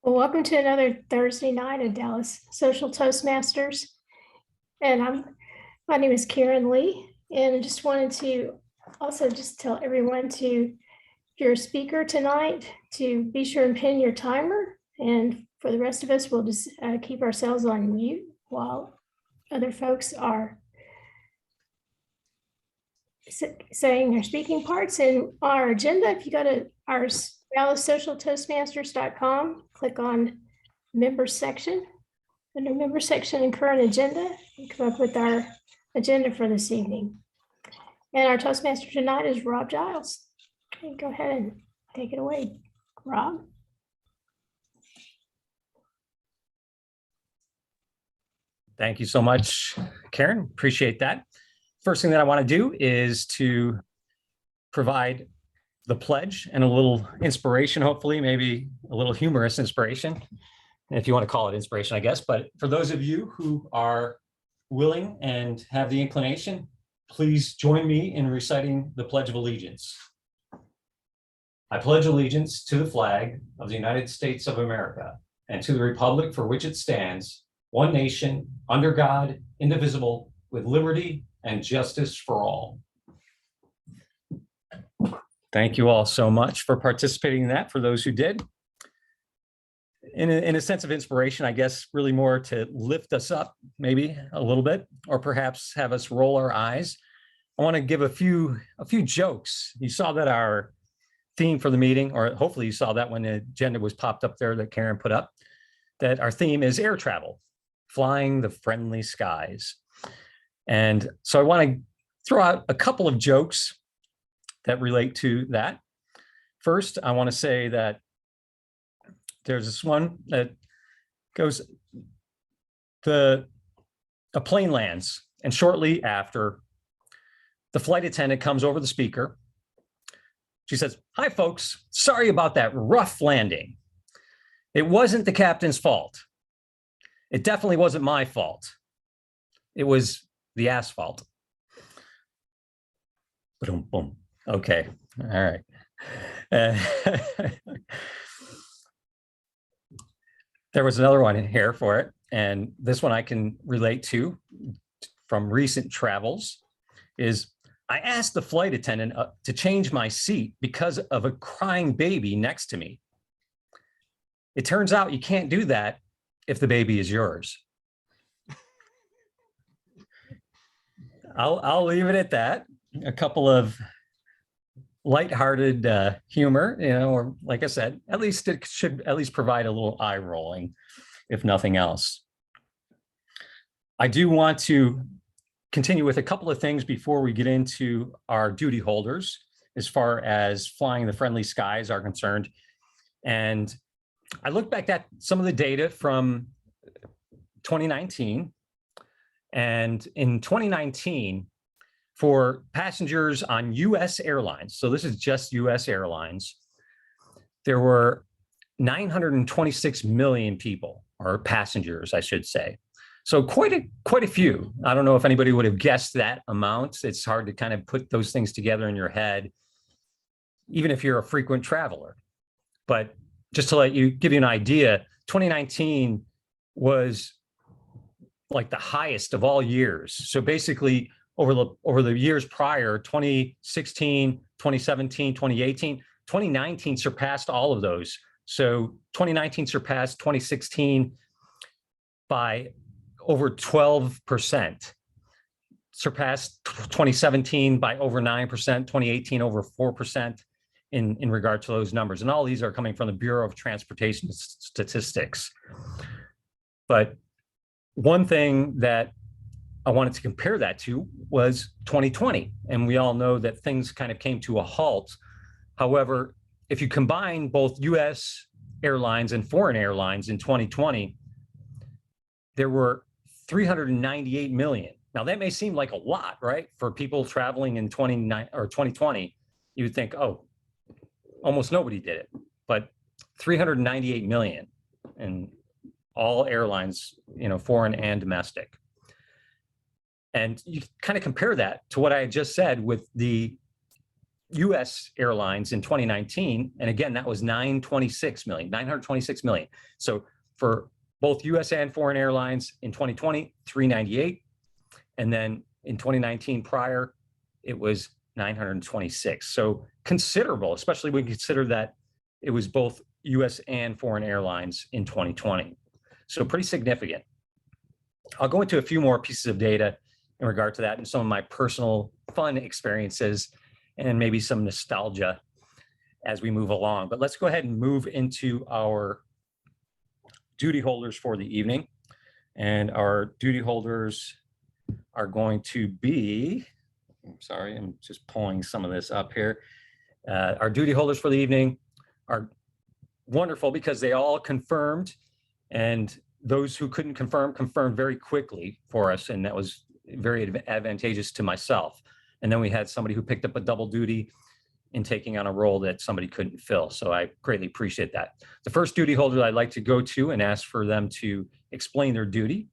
Well, welcome to another Thursday night at Dallas Social Toastmasters. And my name is Karen Lee, and I just wanted to also just tell everyone if you're a speaker tonight, to be sure and pin your timer. And for the rest of us, we'll just keep ourselves on mute while other folks are saying their speaking parts. And our agenda, if you go to our DallasSocialToastmasters.com, click on members section. Under member section and current agenda, you come up with our agenda for this evening. And our Toastmaster tonight is Rob Giles. Okay, go ahead and take it away, Rob. Thank you so much, Karen. Appreciate that. First thing that I want to do is to provide the pledge and a little inspiration, hopefully, maybe a little humorous inspiration, if you want to call it inspiration, I guess. But for those of you who are willing and have the inclination, please join me in reciting the Pledge of Allegiance. I pledge allegiance to the flag of the United States of America and to the republic for which it stands, one nation, under God, indivisible, with liberty and justice for all. Thank you all so much for participating in that, for those who did. In a sense of inspiration, I guess, really more to lift us up maybe a little bit, or perhaps have us roll our eyes. I want to give a few jokes. You saw that our theme for the meeting, or hopefully you saw that when the agenda was popped up there that Karen put up, that our theme is air travel, flying the friendly skies. And so I want to throw out a couple of jokes that relate to that. First, I want to say that there's this one that goes, a plane lands, and shortly after, the flight attendant comes over the speaker. She says, "Hi, folks. Sorry about that rough landing. It wasn't the captain's fault. It definitely wasn't my fault. It was the asphalt." Boom, boom. Okay. All right. There was another one in here for it, and this one I can relate to from recent travels. Is I asked the flight attendant to change my seat because of a crying baby next to me. It turns out you can't do that if the baby is yours. I'll leave it at that. A couple of lighthearted humor, or like I said, at least it should at least provide a little eye rolling, if nothing else. I do want to continue with a couple of things before we get into our duty holders, as far as flying the friendly skies are concerned. And I look back at some of the data from 2019. And in 2019, for passengers on US airlines, so this is just US airlines, there were 926 million people, or passengers, I should say. So quite a few. I don't know if anybody would have guessed that amount. It's hard to kind of put those things together in your head, even if you're a frequent traveler. But just to give you an idea, 2019 was like the highest of all years. So basically, over the years prior, 2016, 2017, 2018, 2019 surpassed all of those. So 2019 surpassed 2016 by over 12%, surpassed 2017 by over 9%, 2018 over 4% in regard to those numbers. And all these are coming from the Bureau of Transportation Statistics. But one thing that I wanted to compare that to was 2020. And we all know that things kind of came to a halt. However, if you combine both US airlines and foreign airlines in 2020, there were 398 million. Now that may seem like a lot, right? For people traveling in 2020, you would think, oh, almost nobody did it. But 398 million in all airlines, foreign and domestic. And you kind of compare that to what I had just said with the US airlines in 2019. And again, that was 926 million. So for both US and foreign airlines in 2020, 398. And then in 2019 prior, it was 926. So considerable, especially when you consider that it was both US and foreign airlines in 2020. So pretty significant. I'll go into a few more pieces of data in regard to that and some of my personal fun experiences and maybe some nostalgia as we move along. But let's go ahead and move into our duty holders for the evening. And our duty holders are going to be, I'm sorry, I'm just pulling some of this up here. Our duty holders for the evening are wonderful because they all confirmed, and those who couldn't confirm confirmed very quickly for us, and that was very advantageous to myself. And then we had somebody who picked up a double duty in taking on a role that somebody couldn't fill. So I greatly appreciate that. The first duty holder I'd like to go to and ask for them to explain their duty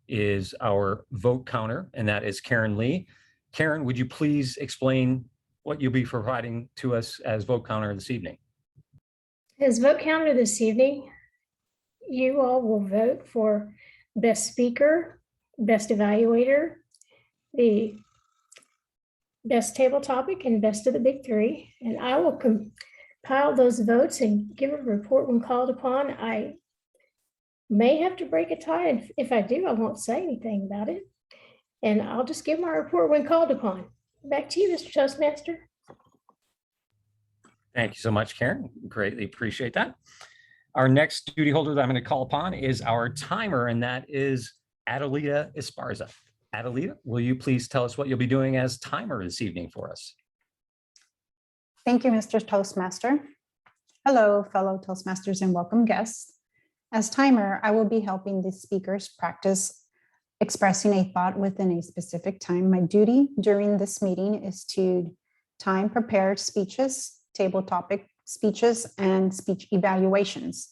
is our vote counter, and that is Karen Lee. Karen, would you please explain what you'll be providing to us as vote counter this evening? As vote counter this evening, you all will vote for best speaker, best evaluator, the best table topic, and best of the big three. And I will compile those votes and give a report when called upon. I may have to break a tie, and if I do, I won't say anything about it. And I'll just give my report when called upon. Back to you, Mr. Toastmaster. Thank you so much, Karen. Greatly appreciate that. Our next duty holder that I'm going to call upon is our timer, and that is Adelita Esparza. Adelita, will you please tell us what you'll be doing as timer this evening for us? Thank you, Mr. Toastmaster. Hello, fellow Toastmasters and welcome guests. As timer, I will be helping the speakers practice expressing a thought within a specific time. My duty during this meeting is to time prepared speeches, table topic speeches, and speech evaluations.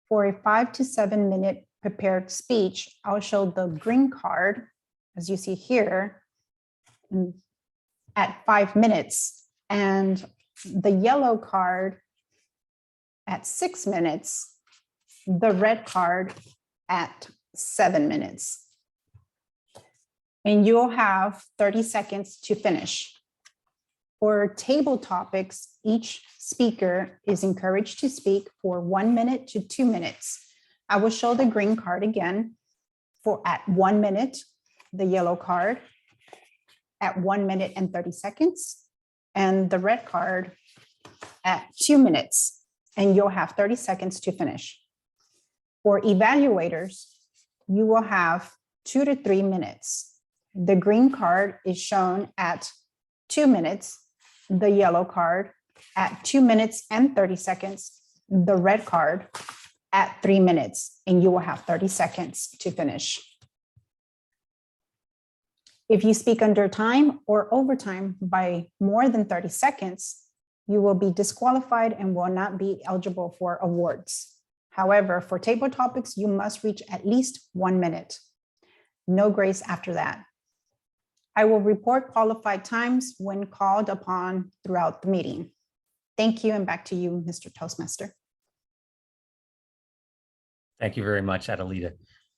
For a 5 to 7 minute prepared speech, I'll show the green card, as you see here, at 5 minutes, and the yellow card at 6 minutes, the red card at 7 minutes. And you'll have 30 seconds to finish. For table topics, each speaker is encouraged to speak for 1 minute to 2 minutes. I will show the green card again for at 1 minute, the yellow card at 1 minute and 30 seconds, and the red card at 2 minutes, and you'll have 30 seconds to finish. For evaluators, you will have 2 to 3 minutes. The green card is shown at 2 minutes, the yellow card at 2 minutes and 30 seconds, the red card at 3 minutes, and you will have 30 seconds to finish. If you speak under time or overtime by more than 30 seconds, you will be disqualified and will not be eligible for awards. However, for table topics, you must reach at least 1 minute. No grace after that. I will report qualified times when called upon throughout the meeting. Thank you, and back to you, Mr. Toastmaster. Thank you very much, Adelita.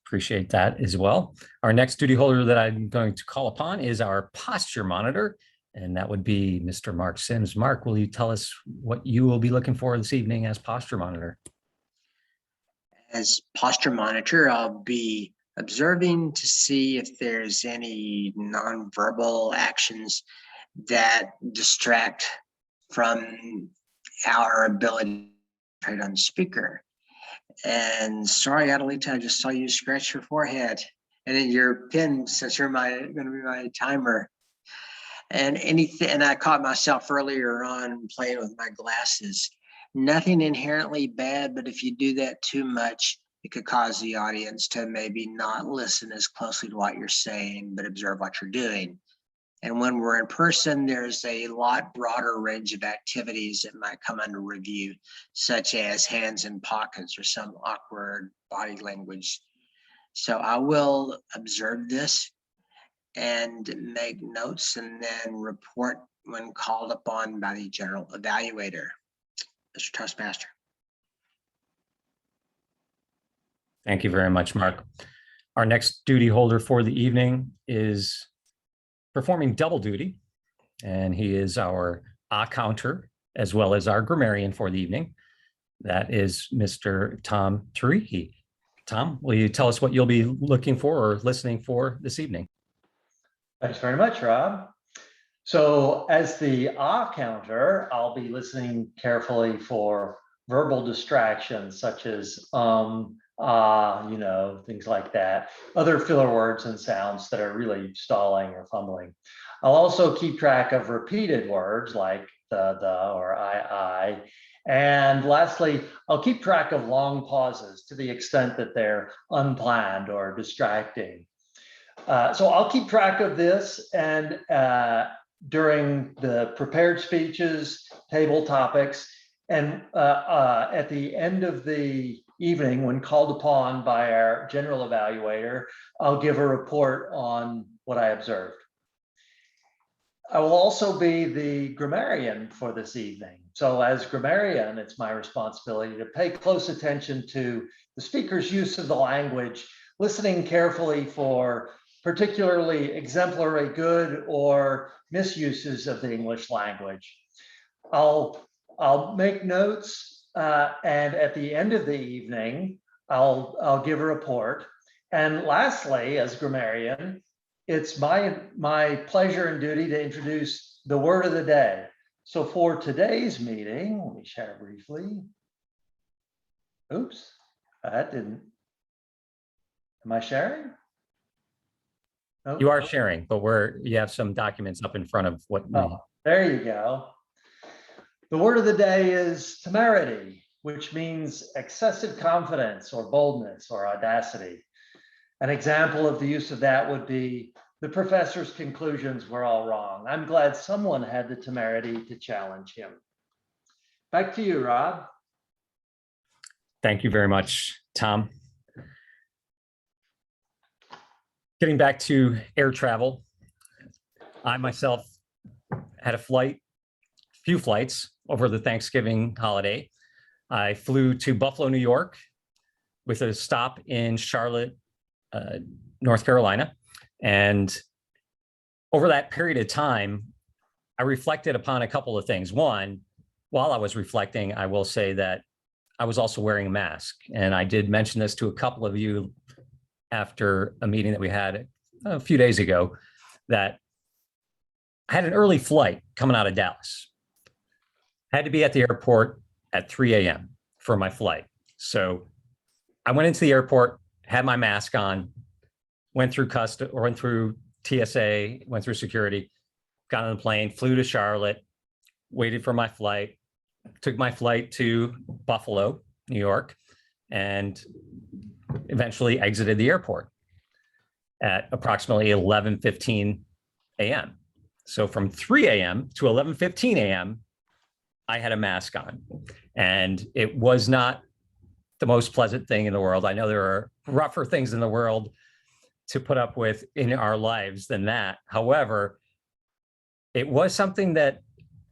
Appreciate that as well. Our next duty holder that I'm going to call upon is our posture monitor, and that would be Mr. Mark Sims. Mark, will you tell us what you will be looking for this evening as posture monitor? As posture monitor, I'll be observing to see if there's any nonverbal actions that distract from our ability to trade on the speaker. And sorry, Adelita, I just saw you scratch your forehead. And then your pin, since you're going to be my timer. And anything, and I caught myself earlier on playing with my glasses. Nothing inherently bad, but if you do that too much, it could cause the audience to maybe not listen as closely to what you're saying, but observe what you're doing. And when we're in person, there's a lot broader range of activities that might come under review, such as hands in pockets or some awkward body language. So I will observe this and make notes and then report when called upon by the general evaluator. Mr. Toastmaster. Thank you very much, Mark. Our next duty holder for the evening is performing double duty, and he is our counter as well as our grammarian for the evening. That is Mr. Tom Tariki. Tom, will you tell us what you'll be looking for or listening for this evening? Thanks very much, Rob. So as the counter, I'll be listening carefully for verbal distractions such as things like that, other filler words and sounds that are really stalling or fumbling. I'll also keep track of repeated words like the or I. And lastly, I'll keep track of long pauses to the extent that they're unplanned or distracting. So I'll keep track of this, and during the prepared speeches, table topics, and at the end of the evening, when called upon by our general evaluator, I'll give a report on what I observed. I will also be the grammarian for this evening. So as grammarian, it's my responsibility to pay close attention to the speaker's use of the language, listening carefully for particularly exemplary good or misuses of the English language. I'll make notes, and at the end of the evening, I'll give a report. And lastly, as grammarian, it's my pleasure and duty to introduce the word of the day. So for today's meeting, let me share briefly. Oops, that didn't. Am I sharing? Nope. You are sharing, but you have some documents up in front of what. Oh, there you go. The word of the day is temerity, which means excessive confidence or boldness or audacity. An example of the use of that would be the professor's conclusions were all wrong. I'm glad someone had the temerity to challenge him. Back to you, Rob. Thank you very much, Tom. Getting back to air travel, I myself had a few flights over the Thanksgiving holiday. I flew to Buffalo, New York, with a stop in Charlotte, North Carolina. And over that period of time, I reflected upon a couple of things. One, while I was reflecting, I will say that I was also wearing a mask. And I did mention this to a couple of you after a meeting that we had a few days ago, that I had an early flight coming out of Dallas. I had to be at the airport at 3 a.m. for my flight. So I went into the airport, had my mask on, went through TSA, went through security, got on the plane, flew to Charlotte, waited for my flight, took my flight to Buffalo, New York, and eventually exited the airport at approximately 11:15 a.m. So from 3 a.m. to 11:15 a.m., I had a mask on, and it was not the most pleasant thing in the world. I know there are rougher things in the world to put up with in our lives than that. However, it was something that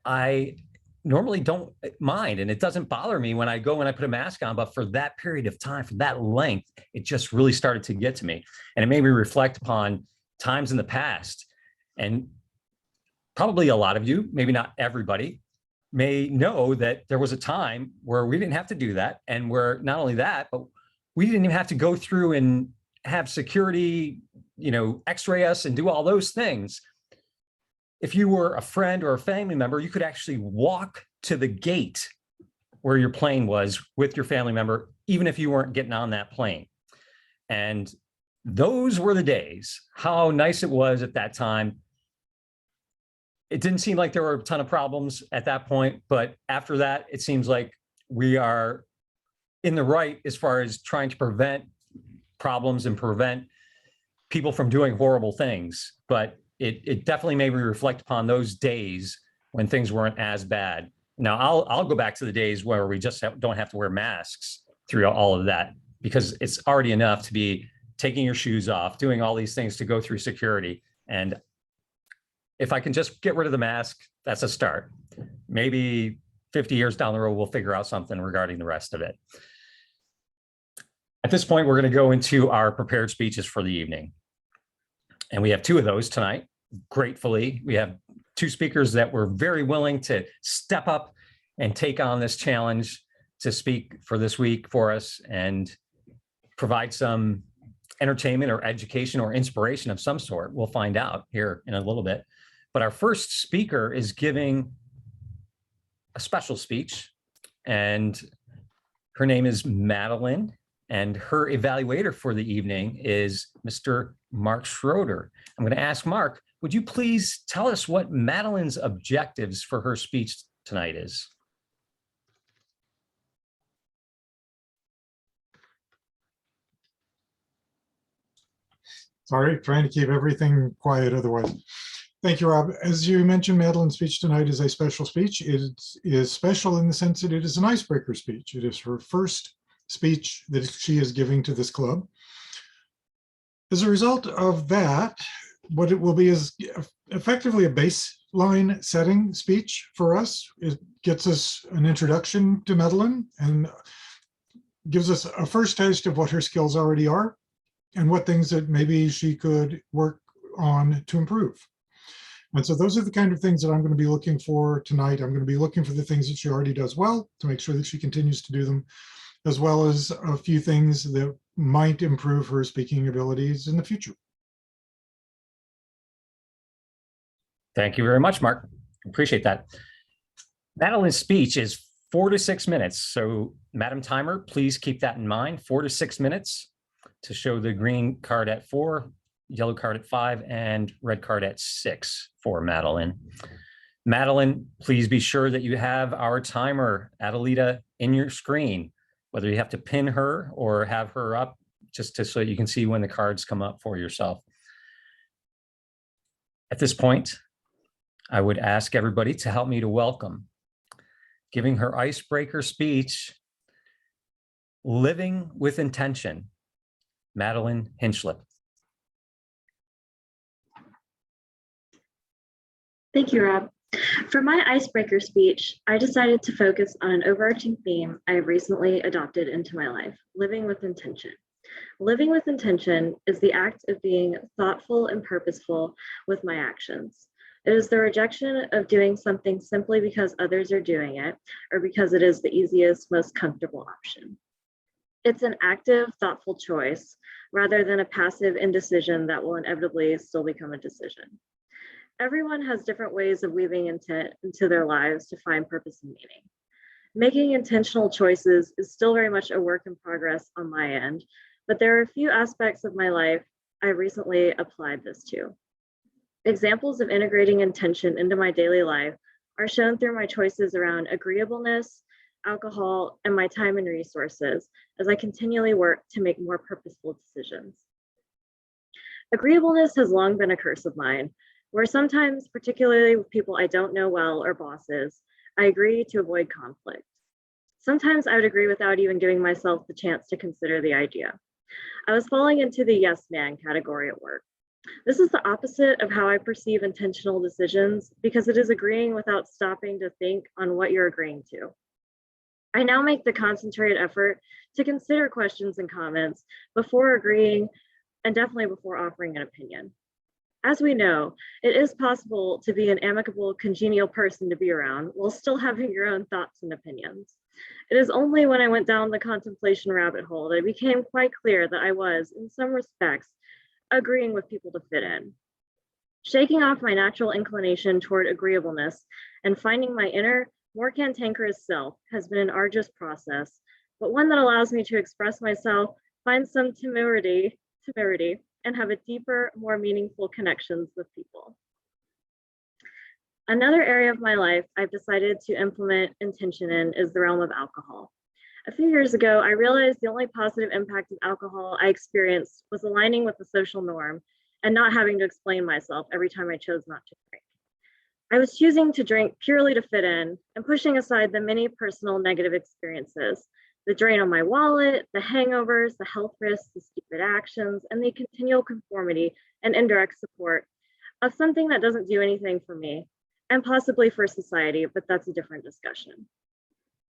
I normally don't mind, and it doesn't bother me when I go and I put a mask on, but for that period of time, for that length, it just really started to get to me. And it made me reflect upon times in the past. And probably a lot of you, maybe not everybody, may know that there was a time where we didn't have to do that. And where not only that, but we didn't even have to go through and have security, x-ray us and do all those things. If you were a friend or a family member, you could actually walk to the gate where your plane was with your family member, even if you weren't getting on that plane. And those were the days. How nice it was at that time. It didn't seem like there were a ton of problems at that point, but after that, it seems like we are in the right as far as trying to prevent problems and prevent people from doing horrible things. But it definitely made me reflect upon those days when things weren't as bad. Now, I'll go back to the days where we just don't have to wear masks through all of that, because it's already enough to be taking your shoes off, doing all these things to go through security. And if I can just get rid of the mask, that's a start. Maybe 50 years down the road, we'll figure out something regarding the rest of it. At this point, we're going to go into our prepared speeches for the evening. And we have 2 of those tonight. Gratefully, we have 2 speakers that were very willing to step up and take on this challenge to speak for this week for us and provide some entertainment or education or inspiration of some sort. We'll find out here in a little bit. But our first speaker is giving a special speech, and her name is Madeline, and her evaluator for the evening is Mr. Mark Schroeder. I'm going to ask Mark, would you please tell us what Madeline's objectives for her speech tonight is? Sorry, trying to keep everything quiet otherwise. Thank you, Rob. As you mentioned, Madeline's speech tonight is a special speech. It is special in the sense that it is an icebreaker speech. It is her first speech that she is giving to this club. As a result of that, what it will be is effectively a baseline setting speech for us. It gets us an introduction to Madeline and gives us a first taste of what her skills already are and what things that maybe she could work on to improve. And so those are the kind of things that I'm going to be looking for tonight. I'm going to be looking for the things that she already does well to make sure that she continues to do them, as well as a few things that might improve her speaking abilities in the future. Thank you very much, Mark. Appreciate that. Madeline's speech is 4 to 6 minutes. So Madam Timer, please keep that in mind, 4 to 6 minutes to show the green card at 4, yellow card at 5, and red card at 6 for Madeline. Madeline, please be sure that you have our timer, Adelita, in your screen, whether you have to pin her or have her up just so you can see when the cards come up for yourself. At this point, I would ask everybody to help me to welcome, giving her icebreaker speech, Living with Intention, Madeline Hinchlip. Thank you, Rob. For my icebreaker speech, I decided to focus on an overarching theme I have recently adopted into my life, living with intention. Living with intention is the act of being thoughtful and purposeful with my actions. It is the rejection of doing something simply because others are doing it or because it is the easiest, most comfortable option. It's an active, thoughtful choice rather than a passive indecision that will inevitably still become a decision. Everyone has different ways of weaving intent into their lives to find purpose and meaning. Making intentional choices is still very much a work in progress on my end, but there are a few aspects of my life I recently applied this to. Examples of integrating intention into my daily life are shown through my choices around agreeableness, alcohol, and my time and resources as I continually work to make more purposeful decisions. Agreeableness has long been a curse of mine, where sometimes, particularly with people I don't know well or bosses, I agree to avoid conflict. Sometimes I would agree without even giving myself the chance to consider the idea. I was falling into the yes man category at work. This is the opposite of how I perceive intentional decisions because it is agreeing without stopping to think on what you're agreeing to. I now make the concentrated effort to consider questions and comments before agreeing and definitely before offering an opinion. As we know, it is possible to be an amicable, congenial person to be around while still having your own thoughts and opinions. It is only when I went down the contemplation rabbit hole that it became quite clear that I was, in some respects, agreeing with people to fit in. Shaking off my natural inclination toward agreeableness and finding my inner, more cantankerous self has been an arduous process, but one that allows me to express myself, find some temerity, and have a deeper, more meaningful connections with people. Another area of my life I've decided to implement intention in is the realm of alcohol. A few years ago, I realized the only positive impact of alcohol I experienced was aligning with the social norm and not having to explain myself every time I chose not to drink. I was choosing to drink purely to fit in and pushing aside the many personal negative experiences, the drain on my wallet, the hangovers, the health risks, the stupid actions, and the continual conformity and indirect support of something that doesn't do anything for me and possibly for society, but that's a different discussion.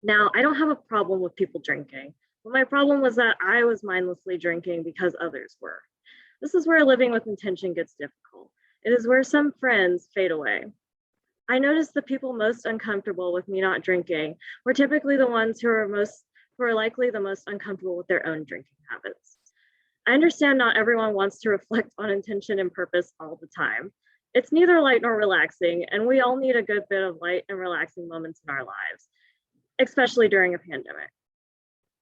Now, I don't have a problem with people drinking, but my problem was that I was mindlessly drinking because others were. This is where living with intention gets difficult. It is where some friends fade away. I noticed the people most uncomfortable with me not drinking were typically the ones who are likely the most uncomfortable with their own drinking habits. I understand not everyone wants to reflect on intention and purpose all the time. It's neither light nor relaxing, and we all need a good bit of light and relaxing moments in our lives, especially during a pandemic.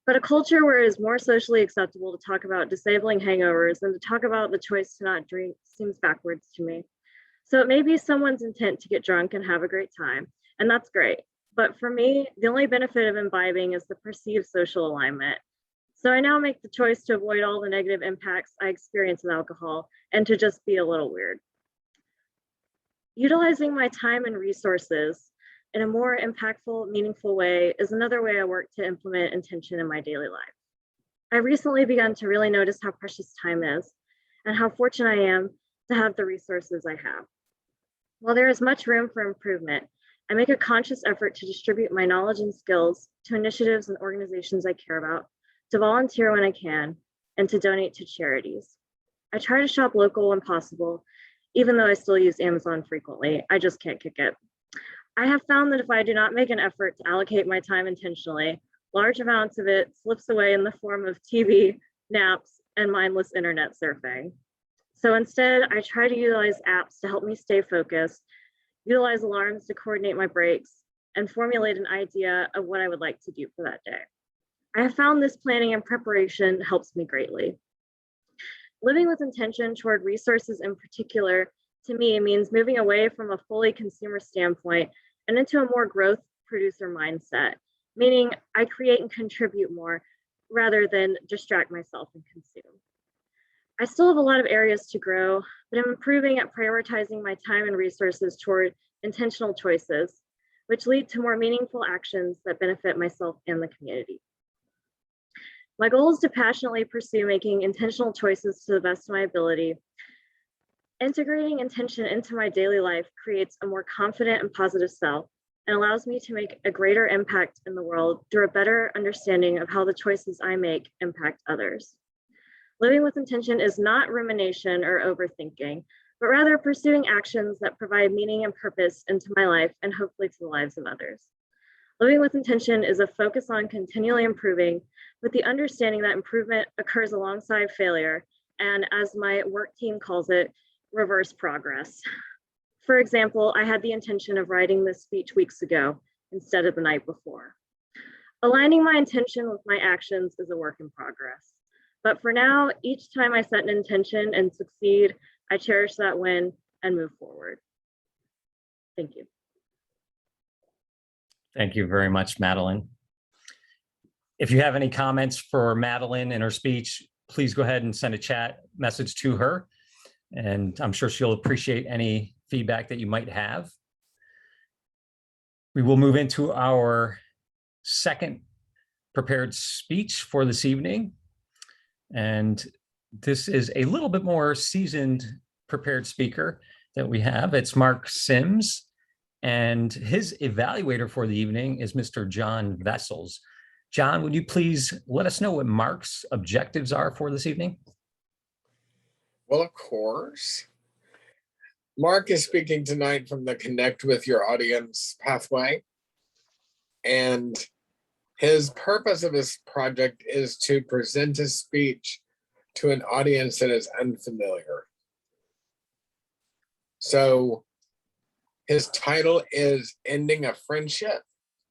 But a culture where it is more socially acceptable to talk about disabling hangovers than to talk about the choice to not drink seems backwards to me. So it may be someone's intent to get drunk and have a great time, and that's great. But for me, the only benefit of imbibing is the perceived social alignment. So I now make the choice to avoid all the negative impacts I experience with alcohol and to just be a little weird. Utilizing my time and resources in a more impactful, meaningful way is another way I work to implement intention in my daily life. I recently begun to really notice how precious time is and how fortunate I am to have the resources I have. While there is much room for improvement, I make a conscious effort to distribute my knowledge and skills to initiatives and organizations I care about, to volunteer when I can, and to donate to charities. I try to shop local when possible, even though I still use Amazon frequently. I just can't kick it. I have found that if I do not make an effort to allocate my time intentionally, large amounts of it slips away in the form of TV, naps, and mindless internet surfing. So instead, I try to utilize apps to help me stay focused, utilize alarms to coordinate my breaks, and formulate an idea of what I would like to do for that day. I have found this planning and preparation helps me greatly. Living with intention toward resources in particular, to me, means moving away from a fully consumer standpoint and into a more growth producer mindset, meaning I create and contribute more rather than distract myself and consume. I still have a lot of areas to grow, but I'm improving at prioritizing my time and resources toward intentional choices, which lead to more meaningful actions that benefit myself and the community. My goal is to passionately pursue making intentional choices to the best of my ability. Integrating intention into my daily life creates a more confident and positive self and allows me to make a greater impact in the world through a better understanding of how the choices I make impact others. Living with intention is not rumination or overthinking, but rather pursuing actions that provide meaning and purpose into my life and hopefully to the lives of others. Living with intention is a focus on continually improving with the understanding that improvement occurs alongside failure and, as my work team calls it, reverse progress. For example, I had the intention of writing this speech weeks ago instead of the night before. Aligning my intention with my actions is a work in progress. But for now, each time I set an intention and succeed, I cherish that win and move forward. Thank you. Thank you very much, Madeline. If you have any comments for Madeline in her speech, please go ahead and send a chat message to her. And I'm sure she'll appreciate any feedback that you might have. We will move into our second prepared speech for this evening. And this is a little bit more seasoned prepared speaker that we have. It's Mark Sims, and his evaluator for the evening is Mr. John Vessels. John, would you please let us know what Mark's objectives are for this evening? Well, of course. Mark is speaking tonight from the Connect with Your Audience pathway. And his purpose of his project is to present his speech to an audience that is unfamiliar. So his title is Ending a Friendship.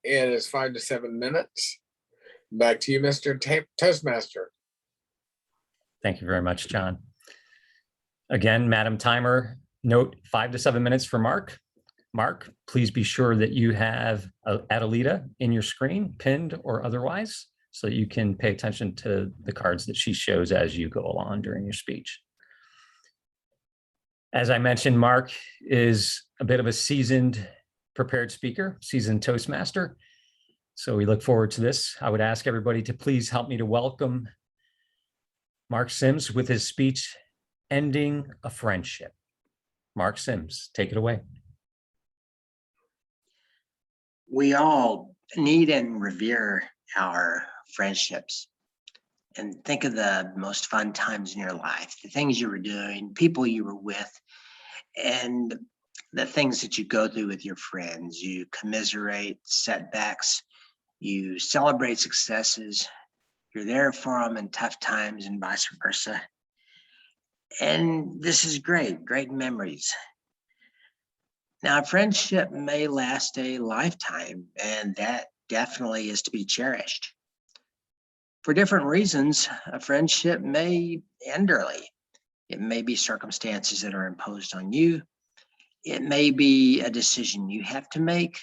It is 5 to 7 minutes. Back to you, Mr. Toastmaster. Thank you very much, John. Again, Madam Timer, note 5 to 7 minutes for Mark. Mark, please be sure that you have Adelita in your screen, pinned or otherwise, so that you can pay attention to the cards that she shows as you go along during your speech. As I mentioned, Mark is a bit of a seasoned prepared speaker, seasoned Toastmaster. So we look forward to this. I would ask everybody to please help me to welcome Mark Sims with his speech, Ending a Friendship. Mark Sims, take it away. We all need and revere our friendships. And think of the most fun times in your life, the things you were doing, people you were with, and the things that you go through with your friends. You commiserate setbacks, you celebrate successes, you're there for them in tough times and vice versa. And this is great memories. Now, a friendship may last a lifetime, and that definitely is to be cherished. For different reasons, a friendship may end early. It may be circumstances that are imposed on you. It may be a decision you have to make.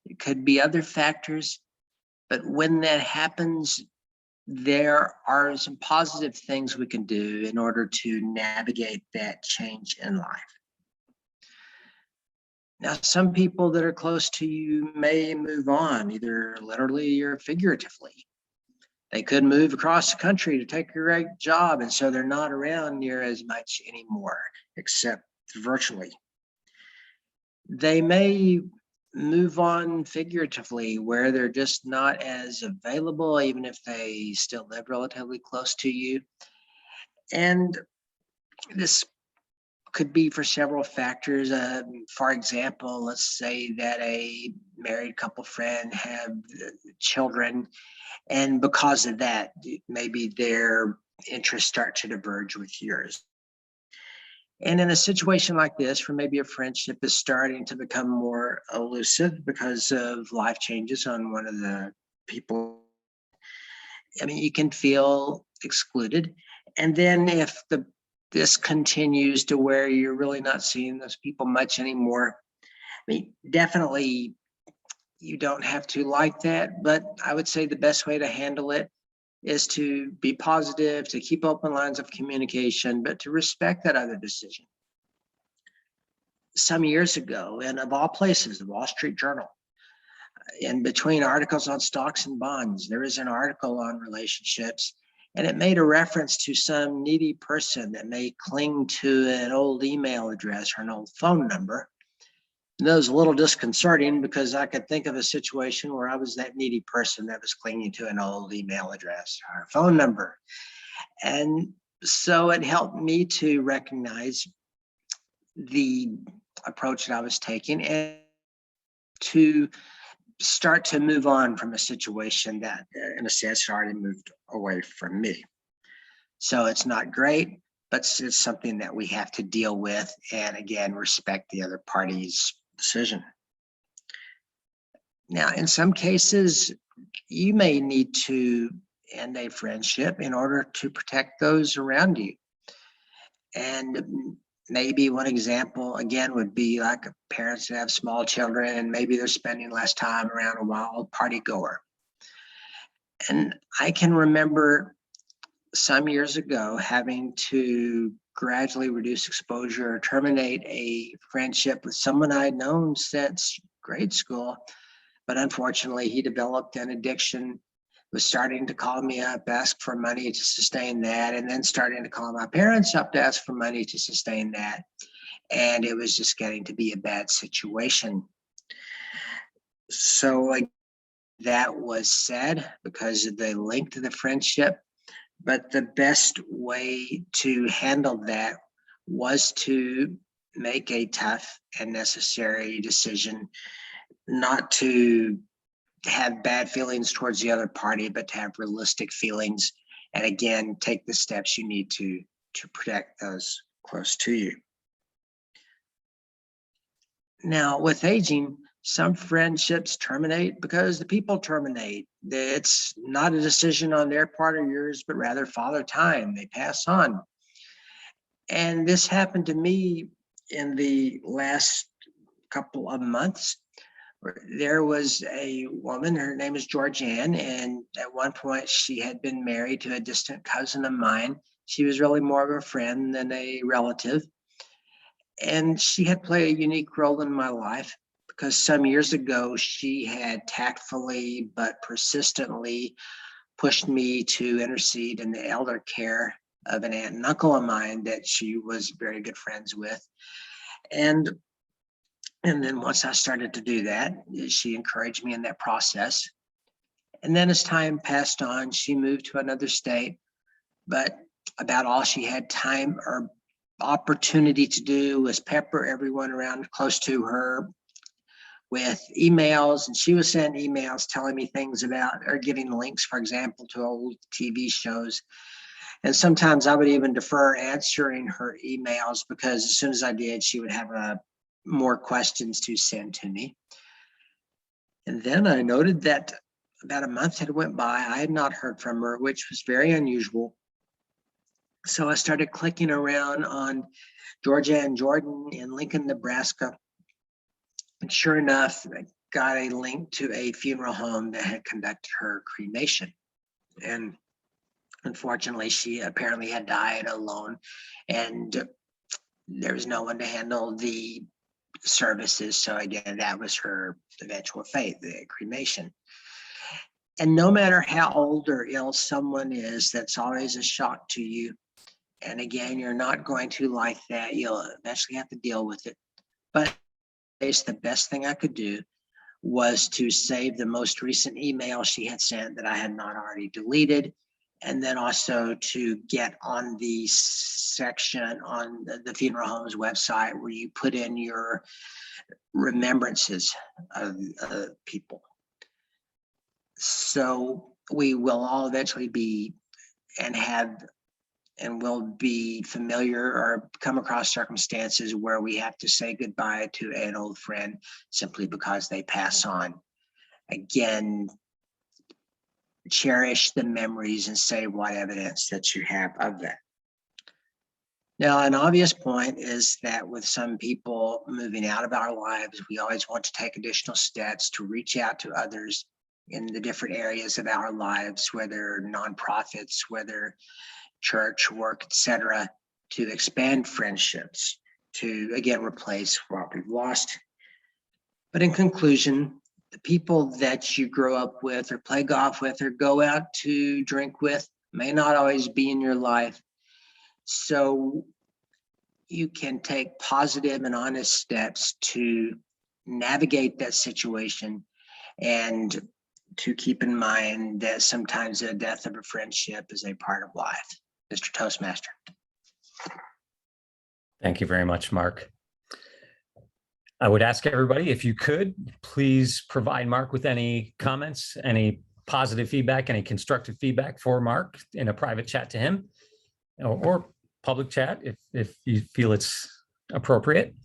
It could be other factors. But when that happens, there are some positive things we can do in order to navigate that change in life. Now, some people that are close to you may move on, either literally or figuratively. They could move across the country to take a great job, and so they're not around near as much anymore, except virtually. They may move on figuratively, where they're just not as available, even if they still live relatively close to you. And this could be for several factors. For example, let's say that a married couple friend have children, and because of that, maybe their interests start to diverge with yours. And in a situation like this, where maybe a friendship is starting to become more elusive because of life changes on one of the people, I mean, you can feel excluded. And then if this continues to where you're really not seeing those people much anymore, I mean, definitely you don't have to like that, but I would say the best way to handle it is to be positive, to keep open lines of communication, but to respect that other decision. Some years ago, and of all places, the Wall Street Journal, in between articles on stocks and bonds, there is an article on relationships, and it made a reference to some needy person that may cling to an old email address or an old phone number. And that was a little disconcerting because I could think of a situation where I was that needy person that was clinging to an old email address or phone number. And so it helped me to recognize the approach that I was taking and to start to move on from a situation that, in a sense, already moved away from me. So it's not great, but it's something that we have to deal with, and again, respect the other party's decision. Now, in some cases, you may need to end a friendship in order to protect those around you. And maybe one example, again, would be like parents that have small children, and maybe they're spending less time around a wild party goer. And I can remember some years ago having to gradually reduce exposure or terminate a friendship with someone I'd known since grade school. But unfortunately, he developed an addiction, was starting to call me up, ask for money to sustain that, and then starting to call my parents up to ask for money to sustain that. And it was just getting to be a bad situation. So that was sad because of the length of the friendship. But the best way to handle that was to make a tough and necessary decision, not to have bad feelings towards the other party, but to have realistic feelings. And again, take the steps you need to protect those close to you. Now, with aging, some friendships terminate because the people terminate. It's not a decision on their part or yours, but rather Father Time. They pass on. And this happened to me in the last couple of months. There was a woman, her name is Georgianne, and at one point she had been married to a distant cousin of mine. She was really more of a friend than a relative. And she had played a unique role in my life because some years ago she had tactfully but persistently pushed me to intercede in the elder care of an aunt and uncle of mine that she was very good friends with. And then once I started to do that, she encouraged me in that process. And then as time passed on, she moved to another state, but about all she had time or opportunity to do was pepper everyone around close to her with emails. And she was sending emails telling me things about, or giving links, for example, to old TV shows. And sometimes I would even defer answering her emails because as soon as I did, she would have more questions to send to me. And then I noted that about a month had went by. I had not heard from her, which was very unusual. So I started clicking around on Georgia and Jordan in Lincoln, Nebraska. And sure enough, I got a link to a funeral home that had conducted her cremation. And unfortunately, she apparently had died alone, and there was no one to handle the services. So again, that was her eventual fate, the cremation. And no matter how old or ill someone is, that's always a shock to you. And again, you're not going to like that. You'll eventually have to deal with it. But it's the best thing I could do was to save the most recent email she had sent that I had not already deleted. And then also to get on the section on the funeral home's website where you put in your remembrances of people. So we will all eventually be and will be familiar or come across circumstances where we have to say goodbye to an old friend simply because they pass on. Again, cherish the memories and save what evidence that you have of that. Now, an obvious point is that with some people moving out of our lives, we always want to take additional steps to reach out to others in the different areas of our lives, whether nonprofits, whether church work, etc., to expand friendships, to again replace what we've lost. But in conclusion, the people that you grow up with or play golf with or go out to drink with may not always be in your life. So you can take positive and honest steps to navigate that situation and to keep in mind that sometimes the death of a friendship is a part of life. Mr. Toastmaster. Thank you very much, Mark. I would ask everybody, if you could, please provide Mark with any comments, any positive feedback, any constructive feedback for Mark in a private chat to him, or public chat if you feel it's appropriate.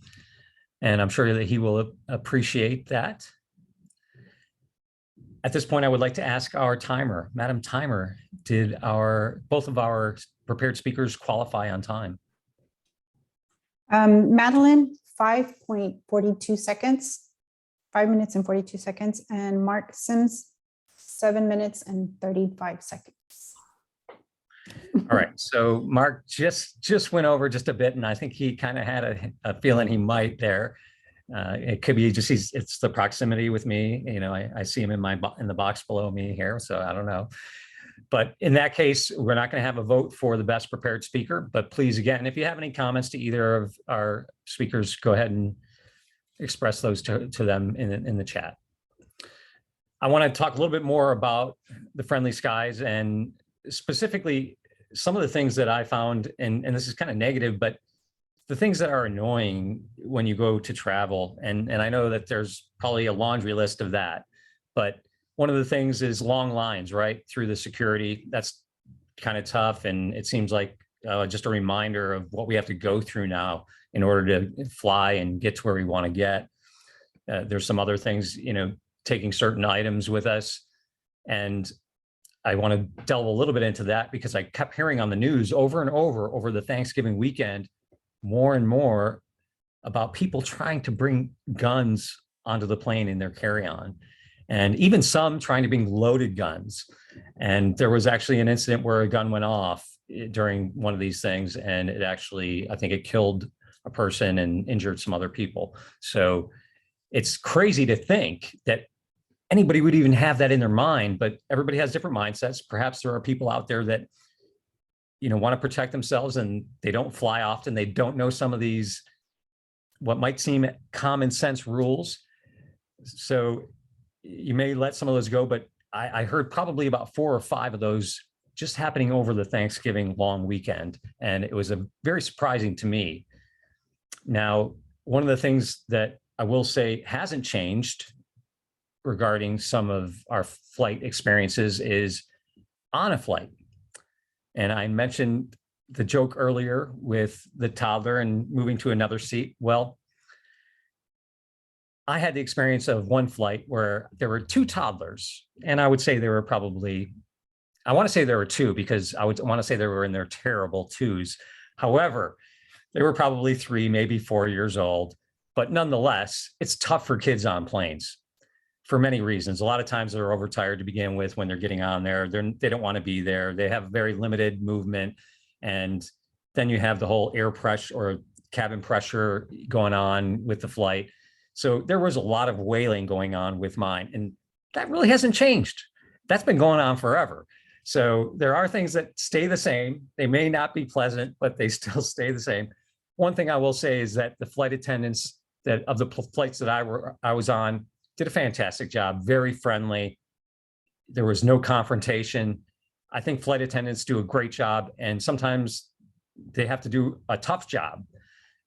And I'm sure that he will appreciate that. At this point, I would like to ask our timer, Madam Timer, did both of our prepared speakers qualify on time? Madeline, 5.42 seconds, 5 minutes and 42 seconds, and Mark Sims, 7 minutes and 35 seconds. All right, so Mark just went over just a bit, and I think he kind of had a feeling he might there. It could be just it's the proximity with me. You know, I see him in the box below me here, so I don't know. But in that case, we're not going to have a vote for the best prepared speaker. But please, again, if you have any comments to either of our speakers, go ahead and express those to them in the chat. I want to talk a little bit more about the Friendly Skies and specifically some of the things that I found, and this is kind of negative, but the things that are annoying when you go to travel. And I know that there's probably a laundry list of that, but one of the things is long lines, right, through the security. That's kind of tough. And it seems like just a reminder of what we have to go through now in order to fly and get to where we want to get. There's some other things, you know, taking certain items with us. And I want to delve a little bit into that because I kept hearing on the news over and over the Thanksgiving weekend, more and more about people trying to bring guns onto the plane in their carry-on, and even some trying to bring loaded guns. And there was actually an incident where a gun went off during one of these things, and it actually, I think it killed a person and injured some other people. So it's crazy to think that anybody would even have that in their mind, but everybody has different mindsets. Perhaps there are people out there that, you know, want to protect themselves and they don't fly often. They don't know some of these what might seem common sense rules. So you may let some of those go, but I heard probably about 4 or 5 of those just happening over the Thanksgiving long weekend. And it was very surprising to me. Now, one of the things that I will say hasn't changed regarding some of our flight experiences is on a flight. And I mentioned the joke earlier with the toddler and moving to another seat. Well, I had the experience of one flight where there were 2 toddlers, and I would say there were probably, I want to say there were 2 because I would want to say they were in their terrible 2s. However, they were probably 3, maybe 4 years old, but nonetheless, it's tough for kids on planes for many reasons. A lot of times they're overtired to begin with when they're getting on there. They don't want to be there. They have very limited movement. And then you have the whole air pressure or cabin pressure going on with the flight. So there was a lot of wailing going on with mine, and that really hasn't changed. That's been going on forever. So there are things that stay the same. They may not be pleasant, but they still stay the same. One thing I will say is that the flight attendants that of the flights that I was on did a fantastic job, very friendly. There was no confrontation. I think flight attendants do a great job, and sometimes they have to do a tough job,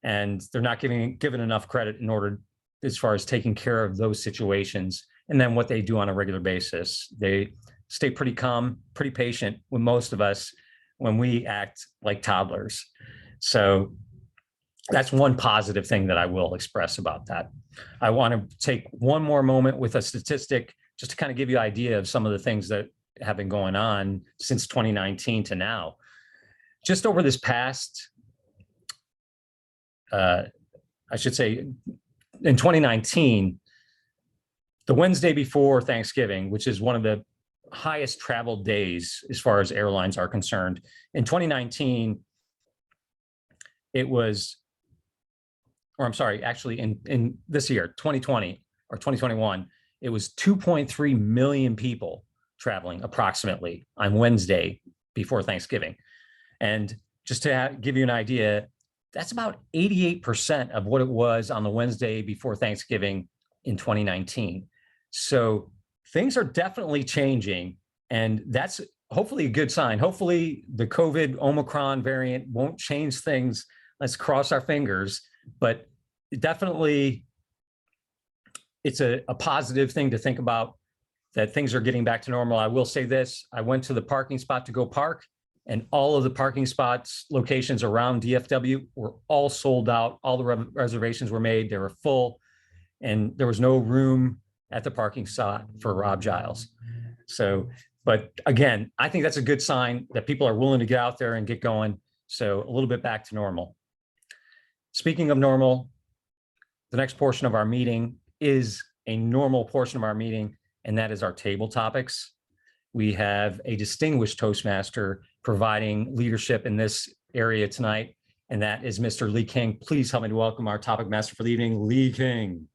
and they're not given enough credit in order as far as taking care of those situations. And then what they do on a regular basis, they stay pretty calm, pretty patient with most of us when we act like toddlers. So that's one positive thing that I will express about that. I want to take one more moment with a statistic just to kind of give you an idea of some of the things that have been going on since 2019 to now. Just over this past, I should say, in 2019, the Wednesday before Thanksgiving, which is one of the highest traveled days as far as airlines are concerned, in 2019, it was, or I'm sorry, actually in this year, 2020 or 2021, it was 2.3 million people traveling approximately on Wednesday before Thanksgiving. And just to give you an idea, that's about 88% of what it was on the Wednesday before Thanksgiving in 2019. So things are definitely changing, and that's hopefully a good sign. Hopefully the COVID Omicron variant won't change things. Let's cross our fingers, but definitely it's a positive thing to think about, that things are getting back to normal. I will say this, I went to the parking spot to go park, and all of the parking spots, locations around DFW were all sold out. All the reservations were made, they were full, and there was no room at the parking spot for Rob Giles. So, but again, I think that's a good sign that people are willing to get out there and get going. So a little bit back to normal. Speaking of normal, the next portion of our meeting is a normal portion of our meeting, and that is our table topics. We have a distinguished Toastmaster providing leadership in this area tonight, and that is Mr. Lee King. Please help me to welcome our topic master for the evening, Lee King.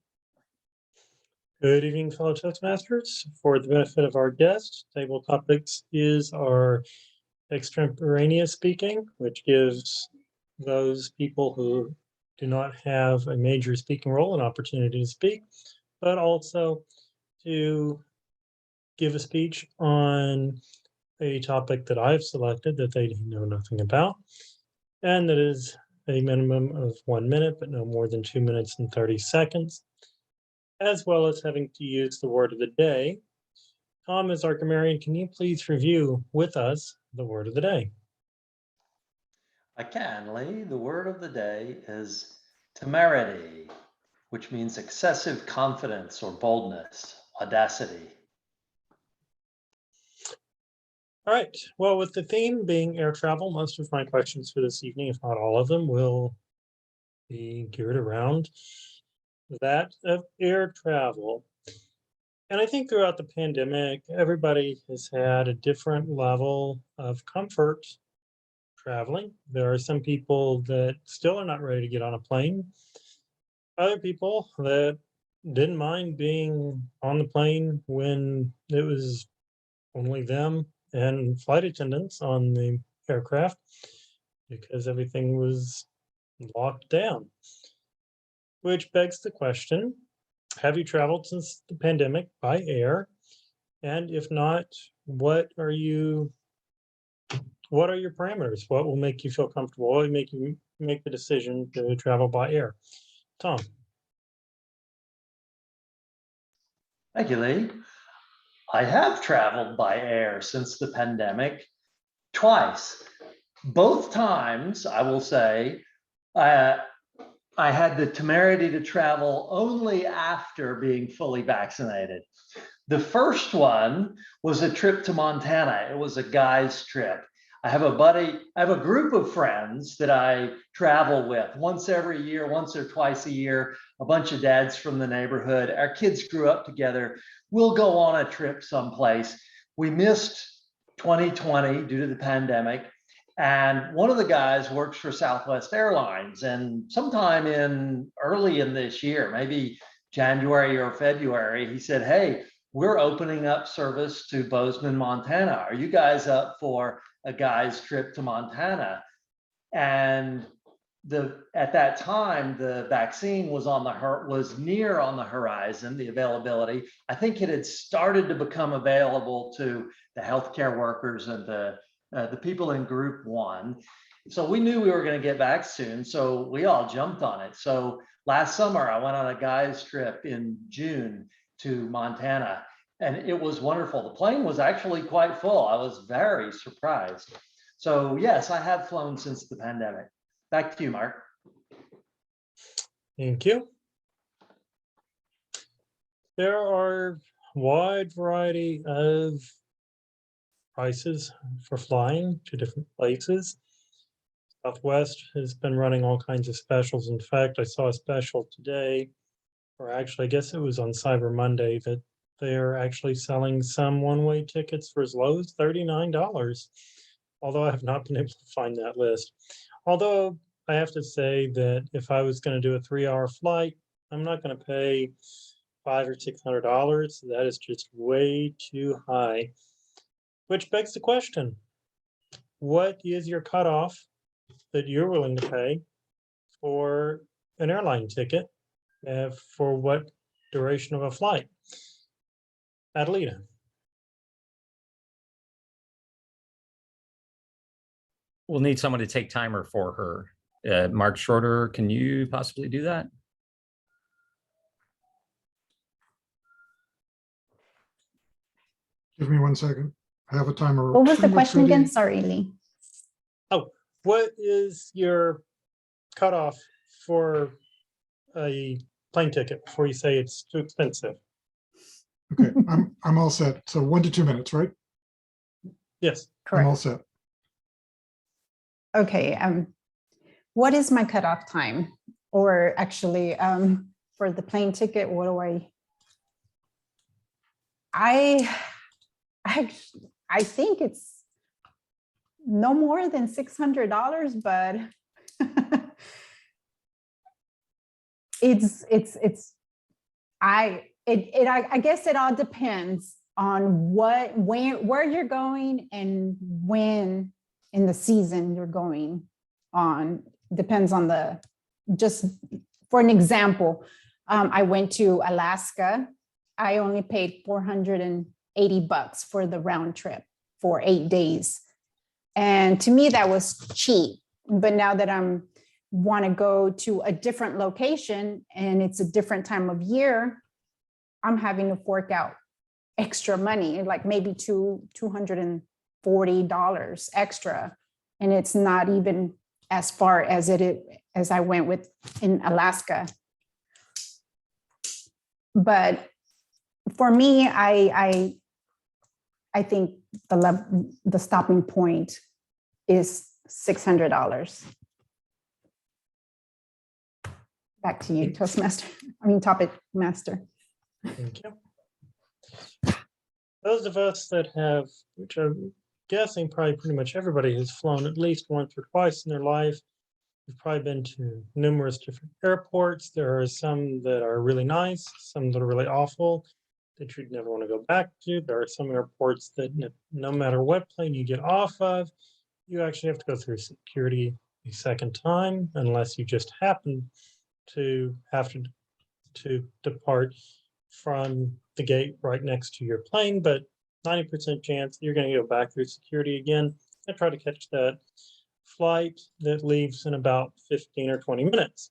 Good evening, fellow Toastmasters. For the benefit of our guests, table topics is our extemporaneous speaking, which gives those people who do not have a major speaking role an opportunity to speak, but also to give a speech on a topic that I've selected that they know nothing about, and that is a minimum of 1 minute, but no more than 2 minutes and 30 seconds, as well as having to use the word of the day. Tom, as our grammarian, can you please review with us the word of the day? I can, Lee. The word of the day is temerity, which means excessive confidence or boldness, audacity. All right. Well, with the theme being air travel, most of my questions for this evening, if not all of them, will be geared around that of air travel. And I think throughout the pandemic, everybody has had a different level of comfort traveling. There are some people that still are not ready to get on a plane. Other people that didn't mind being on the plane when it was only them and flight attendants on the aircraft because everything was locked down. which begs the question, have you traveled since the pandemic by air? And if not, what are your parameters? What will make you feel comfortable? What will make you make the decision to travel by air? Tom. Thank you, Lee. I have traveled by air since the pandemic twice. Both times, I will say, I had the temerity to travel only after being fully vaccinated. The first one was a trip to Montana. It was a guy's trip. I have a group of friends that I travel with once every year, once or twice a year, a bunch of dads from the neighborhood. Our kids grew up together. We'll go on a trip someplace. We missed 2020 due to the pandemic. And one of the guys works for Southwest Airlines. And sometime early in this year, maybe January or February, he said, "Hey, we're opening up service to Bozeman, Montana. Are you guys up for a guy's trip to Montana?" And at that time, the vaccine was near on the horizon, the availability. I think it had started to become available to the healthcare workers and the people in group 1. So we knew we were going to get back soon. So we all jumped on it. So last summer, I went on a guy's trip in June to Montana, and it was wonderful. The plane was actually quite full. I was very surprised. So yes, I have flown since the pandemic. Back to you, Mark. Thank you. There are a wide variety of prices for flying to different places. Southwest has been running all kinds of specials. In fact, I saw a special today, or actually, I guess it was on Cyber Monday, that they're actually selling some one-way tickets for as low as $39, although I have not been able to find that list. Although I have to say that if I was going to do a 3-hour flight, I'm not going to pay $500 or $600. That is just way too high. Which begs the question, what is your cutoff that you're willing to pay for an airline ticket for what duration of a flight? Adelita. We'll need someone to take timer for her. Mark Shorter, can you possibly do that? Give me 1 second. I have a timer. What was the pretty much question again? ready. Sorry, Lee. Oh, what is your cutoff for a plane ticket before you say it's too expensive? Okay, I'm all set. So 1 to 2 minutes, right? Yes. I'm all Correct. set. Okay. What is my cutoff time? Or actually, for the plane ticket, what do I think it's no more than $600, but I guess it all depends on where you're going and when in the season you're going on. Depends on just for an example, I went to Alaska. I only paid $480 for the round trip for 8 days. And to me, that was cheap. But now that I'm want to go to a different location and it's a different time of year, I'm having to fork out extra money, like maybe $240 extra. And it's not even as far as as I went with in Alaska. But for me, I think the stopping point is $600. Back to you, Toastmaster. Topic master. Thank you. Those of us that have, which I'm guessing probably pretty much everybody has flown at least once or twice in their life. We've probably been to numerous different airports. There are some that are really nice, some that are really awful, that you'd never want to go back to. There are some airports that no matter what plane you get off of, you actually have to go through security a second time, unless you just happen to have to depart from the gate right next to your plane, but 90% chance you're going to go back through security again and try to catch that flight that leaves in about 15 or 20 minutes.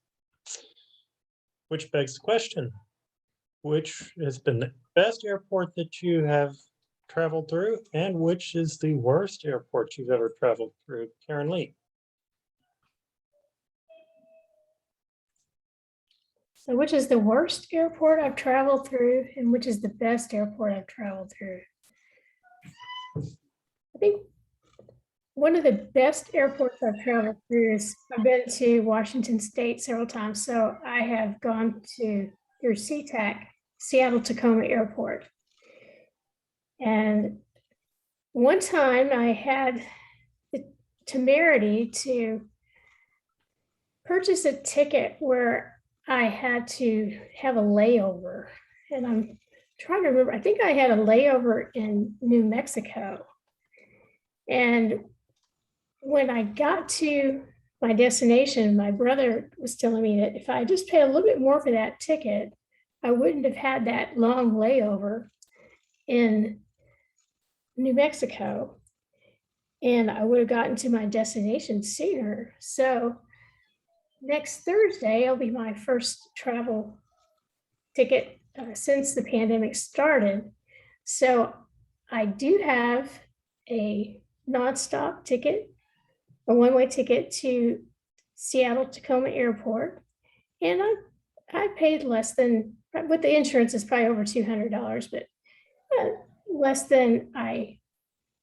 Which begs the question, which has been the best airport that you have traveled through, and which is the worst airport you've ever traveled through? Karen Lee. So which is the worst airport I've traveled through and which is the best airport I've traveled through? I think one of the best airports I've traveled through is I've been to Washington State several times. So I have gone through SeaTac, Seattle Tacoma Airport. And one time I had the temerity to purchase a ticket where I had to have a layover. And I'm trying to remember, I think I had a layover in New Mexico. And when I got to my destination, my brother was telling me that if I just paid a little bit more for that ticket, I wouldn't have had that long layover in New Mexico. And I would have gotten to my destination sooner. So next Thursday, it'll be my first travel ticket since the pandemic started. So I do have a nonstop ticket, a one-way ticket to Seattle Tacoma Airport. And I paid less than, with the insurance, it's probably over $200, but less than I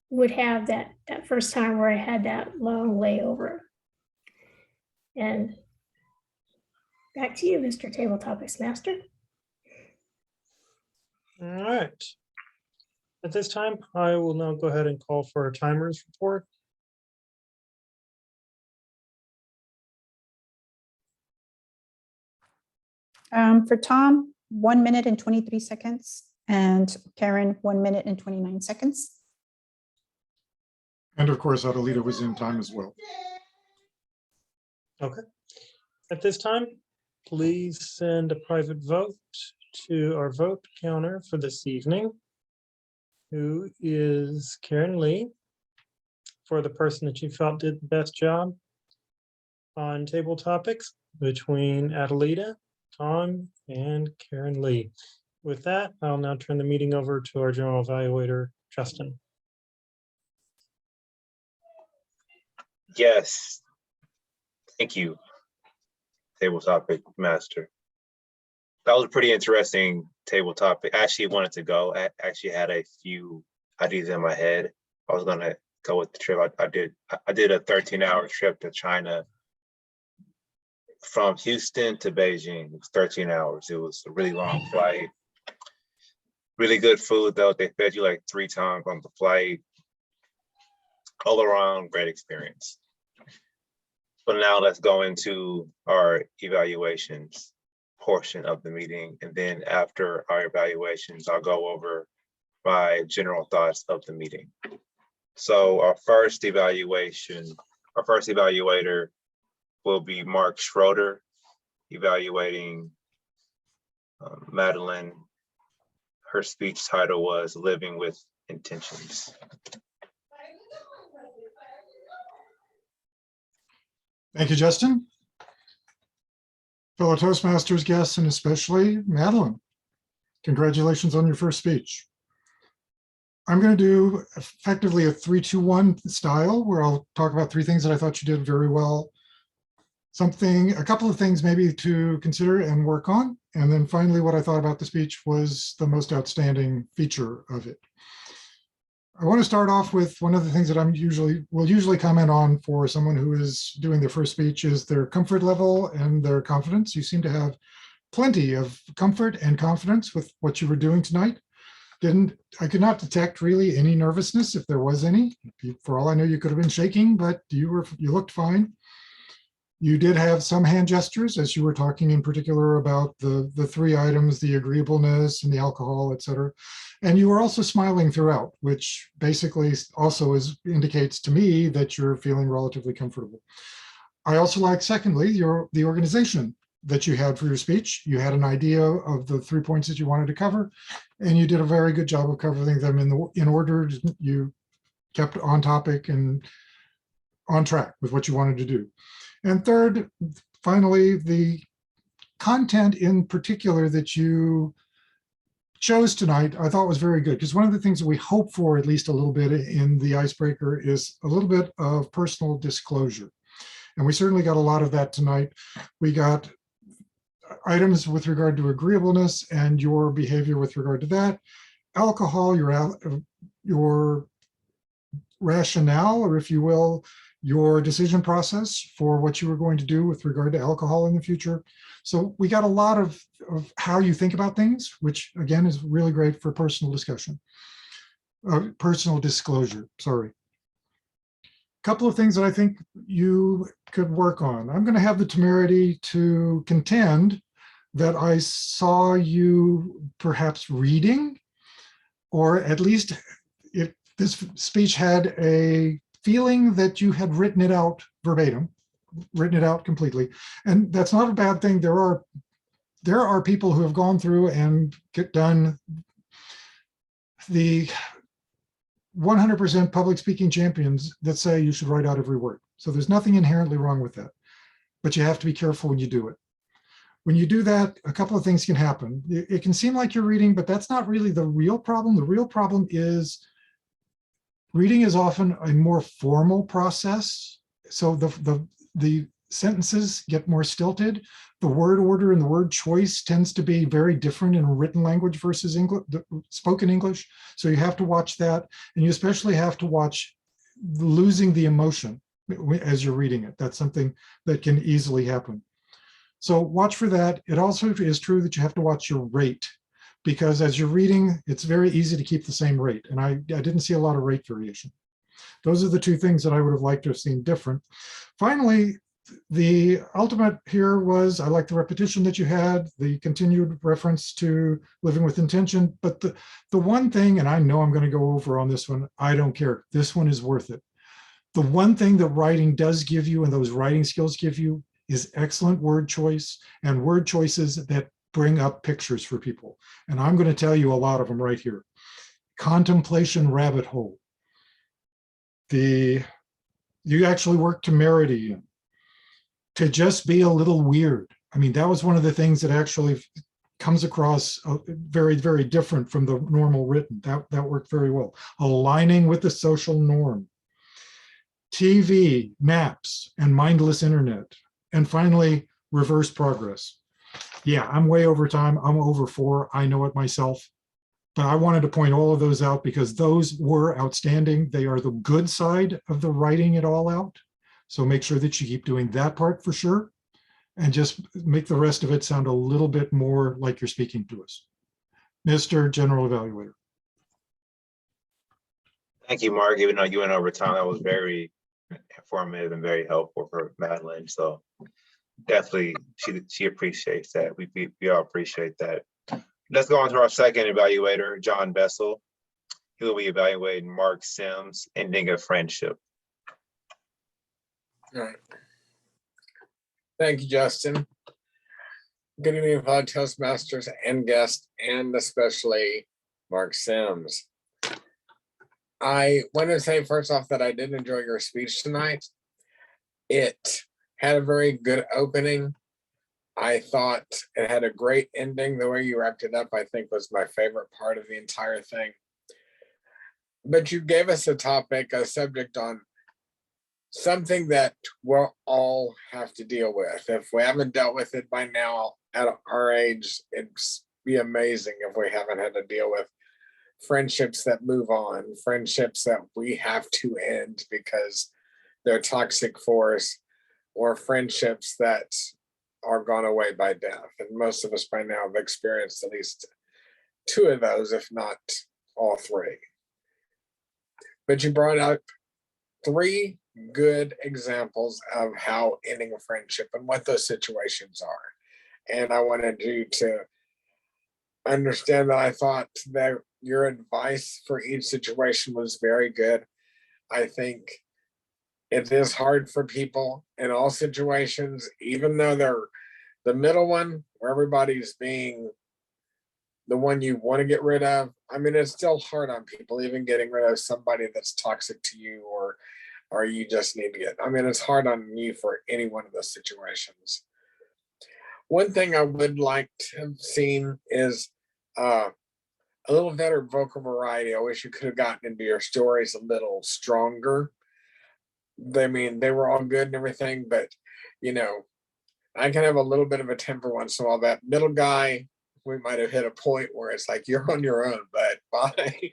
would have that first time where I had that long layover. And back to you, Mr. Table Topics Master. All right. At this time, I will now go ahead and call for a timers report. For Tom, 1 minute and 23 seconds, and Karen, 1 minute and 29 seconds. And of course, Adelita was in time as well. Okay. At this time, please send a private vote to our vote counter for this evening, who is Karen Lee, for the person that you felt did the best job on table topics between Adelita, Tom, and Karen Lee. With that, I'll now turn the meeting over to our general evaluator, Justin. Yes. Thank you, Table Topic Master. That was a pretty interesting table topic. I actually wanted to go. I actually had a few ideas in my head. I was gonna go with the trip. I did a 13-hour trip to China from Houston to Beijing. It was 13 hours. It was a really long flight. Really good food though. They fed you like 3 times on the flight. All around great experience. But now let's go into our evaluations portion of the meeting. And then after our evaluations, I'll go over my general thoughts of the meeting. So our first evaluator will be Mark Schroeder, evaluating Madeline. Her speech title was Living with Intentions. Thank you, Justin. Fellow Toastmasters guests, and especially Madeline, congratulations on your first speech. I'm going to do effectively a 3-2-1 style where I'll talk about 3 things that I thought you did very well. A couple of things maybe to consider and work on. And then finally, what I thought about the speech was the most outstanding feature of it. I want to start off with one of the things that will usually comment on for someone who is doing their first speech is their comfort level and their confidence. You seem to have plenty of comfort and confidence with what you were doing tonight. I could not detect really any nervousness if there was any. For all I know, you could have been shaking, but you looked fine. You did have some hand gestures as you were talking in particular about the 3 items, the agreeableness and the alcohol, et cetera. And you were also smiling throughout, which basically also indicates to me that you're feeling relatively comfortable. I also like, secondly, the organization. that you had for your speech. You had an idea of the 3 points that you wanted to cover, and you did a very good job of covering them in order. You kept on topic and on track with what you wanted to do. And third, finally, the content in particular that you chose tonight, I thought was very good, because one of the things that we hope for, at least a little bit in the icebreaker, is a little bit of personal disclosure. And we certainly got a lot of that tonight. We got items with regard to agreeableness and your behavior with regard to that, alcohol, your rationale, or if you will, your decision process for what you were going to do with regard to alcohol in the future. So we got a lot of how you think about things, which again is really great for personal discussion, personal disclosure, sorry. Couple of things that I think you could work on. I'm going to have the temerity to contend that I saw you perhaps reading, or at least if this speech had a feeling that you had written it out verbatim, written it out completely. And that's not a bad thing. There are people who have gone through and done the 100% public speaking champions that say you should write out every word. So there's nothing inherently wrong with that, but you have to be careful when you do it. When you do that, a couple of things can happen. It can seem like you're reading, but that's not really the real problem. The real problem is reading is often a more formal process. So the sentences get more stilted. The word order and the word choice tends to be very different in written language versus spoken English. So you have to watch that. And you especially have to watch losing the emotion as you're reading it. That's something that can easily happen. So watch for that. It also is true that you have to watch your rate, because as you're reading, it's very easy to keep the same rate. And I didn't see a lot of rate variation. Those are the two things that I would have liked to have seen different. Finally, the ultimate here was, I like the repetition that you had, the continued reference to living with intention. But the one thing, and I know I'm going to go over on this one, I don't care. This one is worth it. The one thing that writing does give you, and those writing skills give you, is excellent word choice and word choices that bring up pictures for people. And I'm going to tell you a lot of them right here. Contemplation rabbit hole. You actually work temerity in. To just be a little weird. I mean, that was one of the things that actually comes across very, very different from the normal written. That worked very well. Aligning with the social norm. TV, maps, and mindless internet. And finally, reverse progress. Yeah, I'm way over time. I'm over 4. I know it myself. But I wanted to point all of those out because those were outstanding. They are the good side of the writing it all out. So make sure that you keep doing that part for sure, and just make the rest of it sound a little bit more like you're speaking to us. Mr. General Evaluator. Thank you, Mark. Even though you went over time, that was very informative and very helpful for Madeline. So definitely, she appreciates that. We all appreciate that. Let's go on to our second evaluator, John Bessel. He will be evaluating Mark Sims, Ending a Friendship. All right. Thank you, Justin. Good evening, fellow Toastmasters and guests, and especially Mark Sims. I want to say first off that I did enjoy your speech tonight. It had a very good opening. I thought it had a great ending. The way you wrapped it up, I think, was my favorite part of the entire thing. But you gave us a subject on something that we'll all have to deal with. If we haven't dealt with it by now at our age, it'd be amazing if we haven't had to deal with friendships that move on, friendships that we have to end because they're toxic for us, or friendships that are gone away by death. And most of us by now have experienced at least 2 of those, if not all 3. But you brought up 3 good examples of how ending a friendship and what those situations are. And I wanted you to understand that I thought that your advice for each situation was very good. I think it is hard for people in all situations, even though The middle one, where everybody's being the one you want to get rid of. I mean, it's still hard on people, even getting rid of somebody that's toxic to you, or you just need to get. I mean, it's hard on you for any one of those situations. One thing I would like to have seen is a little better vocal variety. I wish you could have gotten into your stories a little stronger. I mean, they were all good and everything, but you know, I can have a little bit of a temper once in a while. That middle guy, we might have hit a point where it's like you're on your own, but bye,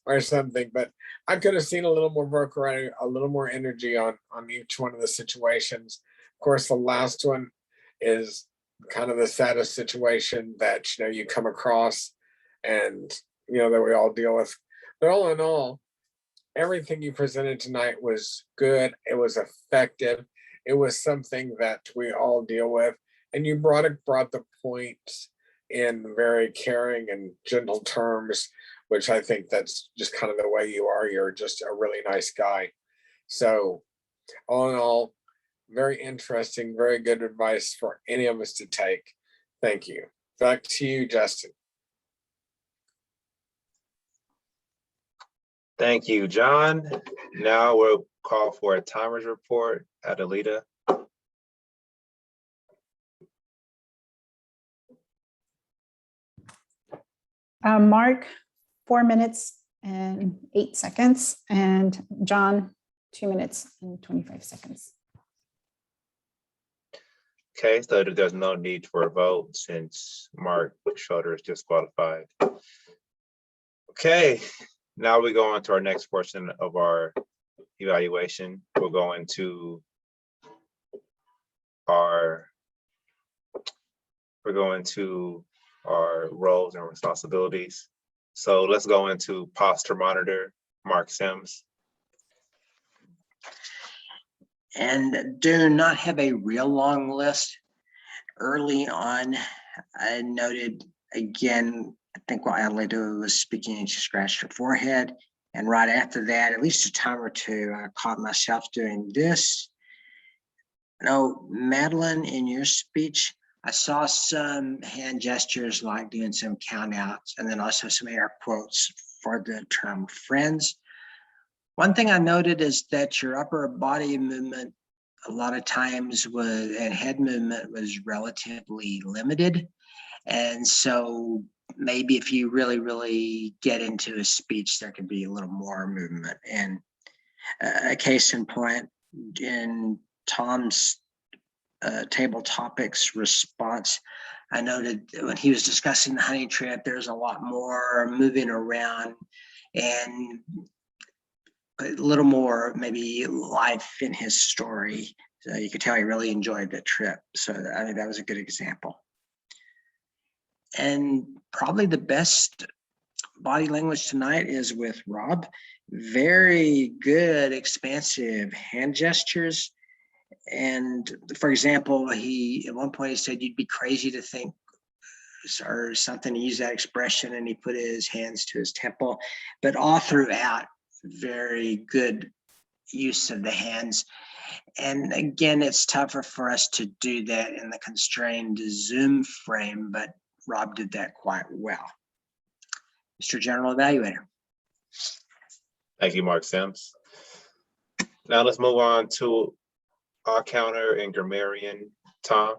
or something. But I could have seen a little more vocal variety, a little more energy on each one of the situations. Of course, the last one is kind of the saddest situation that you come across, and that we all deal with. But all in all, everything you presented tonight was good. It was effective. It was something that we all deal with, and you brought the points in very caring and gentle terms, which I think that's just kind of the way you are. You're just a really nice guy. So all in all, very interesting, very good advice for any of us to take. Thank you. Back to you, Justin. Thank you, John. Now we'll call for a timers report. Adelita. Mark, 4 minutes and 8 seconds, and John, 2 minutes and 25 seconds. Okay, so there's no need for a vote since Mark Schroeder is disqualified. Okay, now we go on to our next portion of our evaluation. We'll go into our roles and responsibilities. So let's go into posture monitor, Mark Sims. And do not have a real long list. Early on, I noted again, I think while Adelita was speaking, she scratched her forehead. And right after that, at least a time or two, I caught myself doing this. No, Madeline, in your speech, I saw some hand gestures like doing some count outs, and then also some air quotes for the term friends. One thing I noted is that your upper body movement a lot of times and head movement was relatively limited. And so maybe if you really, really get into a speech, there could be a little more movement. And a case in point, in Tom's table topics response, I noted when he was discussing the hunting trip, there's a lot more moving around and a little more maybe life in his story. So you could tell he really enjoyed the trip. So I think that was a good example. And probably the best body language tonight is with Rob. Very good, expansive hand gestures. And for example, at one point he said, you'd be crazy to think, or something, he used that expression, and he put his hands to his temple, but all throughout, very good use of the hands. And again, it's tougher for us to do that in the constrained Zoom frame, but Rob did that quite well. Mr. General Evaluator. Thank you, Mark Sims. Now let's move on to our counter and grammarian, Tom.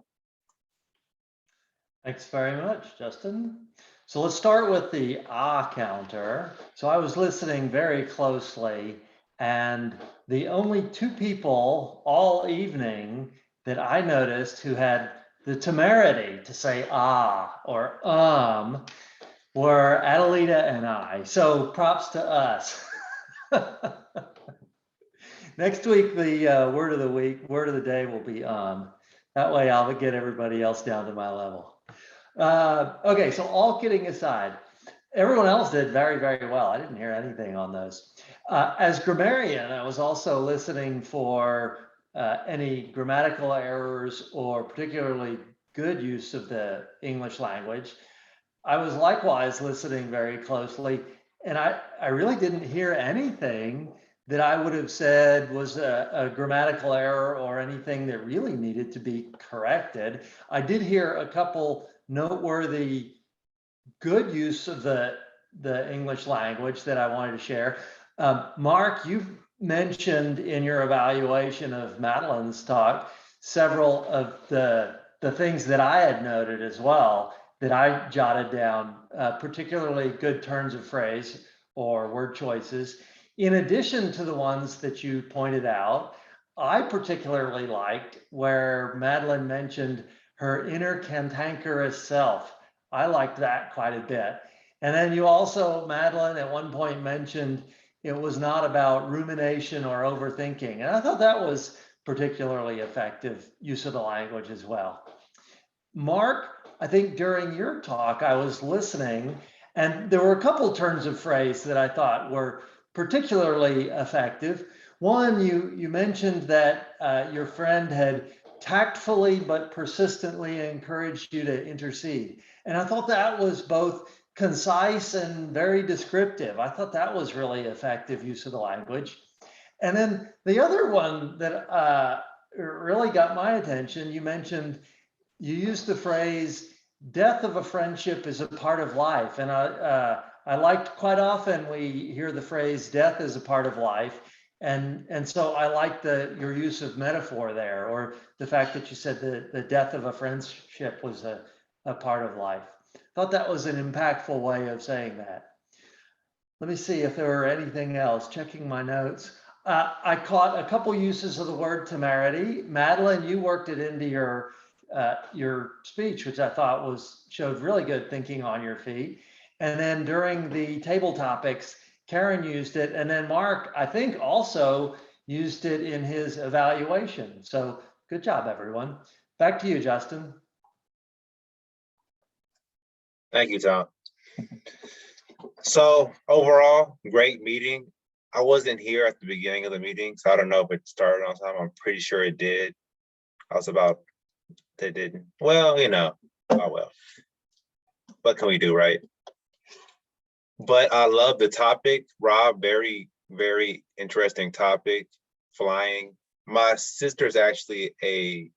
Thanks very much, Justin. So let's start with the counter. So I was listening very closely, and the only 2 people all evening that I noticed who had the temerity to say or were Adelita and I. So props to us. Next week, the word of the day will be That way I'll get everybody else down to my level. Okay, so all kidding aside, everyone else did very, very well. I didn't hear anything on those. As grammarian, I was also listening for any grammatical errors or particularly good use of the English language. I was likewise listening very closely, and I really didn't hear anything that I would have said was a grammatical error or anything that really needed to be corrected. I did hear a couple noteworthy good use of the English language that I wanted to share. Mark, you've mentioned in your evaluation of Madeline's talk several of the things that I had noted as well that I jotted down, particularly good turns of phrase or word choices. In addition to the ones that you pointed out, I particularly liked where Madeline mentioned her inner cantankerous self. I liked that quite a bit. And then you also, Madeline, at one point mentioned it was not about rumination or overthinking. And I thought that was particularly effective use of the language as well. Mark, I think during your talk, I was listening, and there were a couple turns of phrase that I thought were particularly effective. One, you mentioned that your friend had tactfully but persistently encouraged you to intercede. And I thought that was both concise and very descriptive. I thought that was really effective use of the language. And then the other one that really got my attention, you mentioned, you used the phrase, death of a friendship is a part of life. And I liked, quite often we hear the phrase death is a part of life. And so I like your use of metaphor there, or the fact that you said the death of a friendship was a part of life. Thought that was an impactful way of saying that. Let me see if there were anything else, checking my notes. I caught a couple uses of the word temerity. Madeline, you worked it into your speech, which I thought showed really good thinking on your feet. And then during the table topics, Karen used it. And then Mark, I think, also used it in his evaluation. So good job, everyone. Back to you, Justin. Thank you, Tom. So overall, great meeting. I wasn't here at the beginning of the meeting, so I don't know if it started on time. I'm pretty sure it did. They didn't. Well, oh well. What can we do, right? But I love the topic, Rob. Very, very interesting topic. Flying. My sister's actually a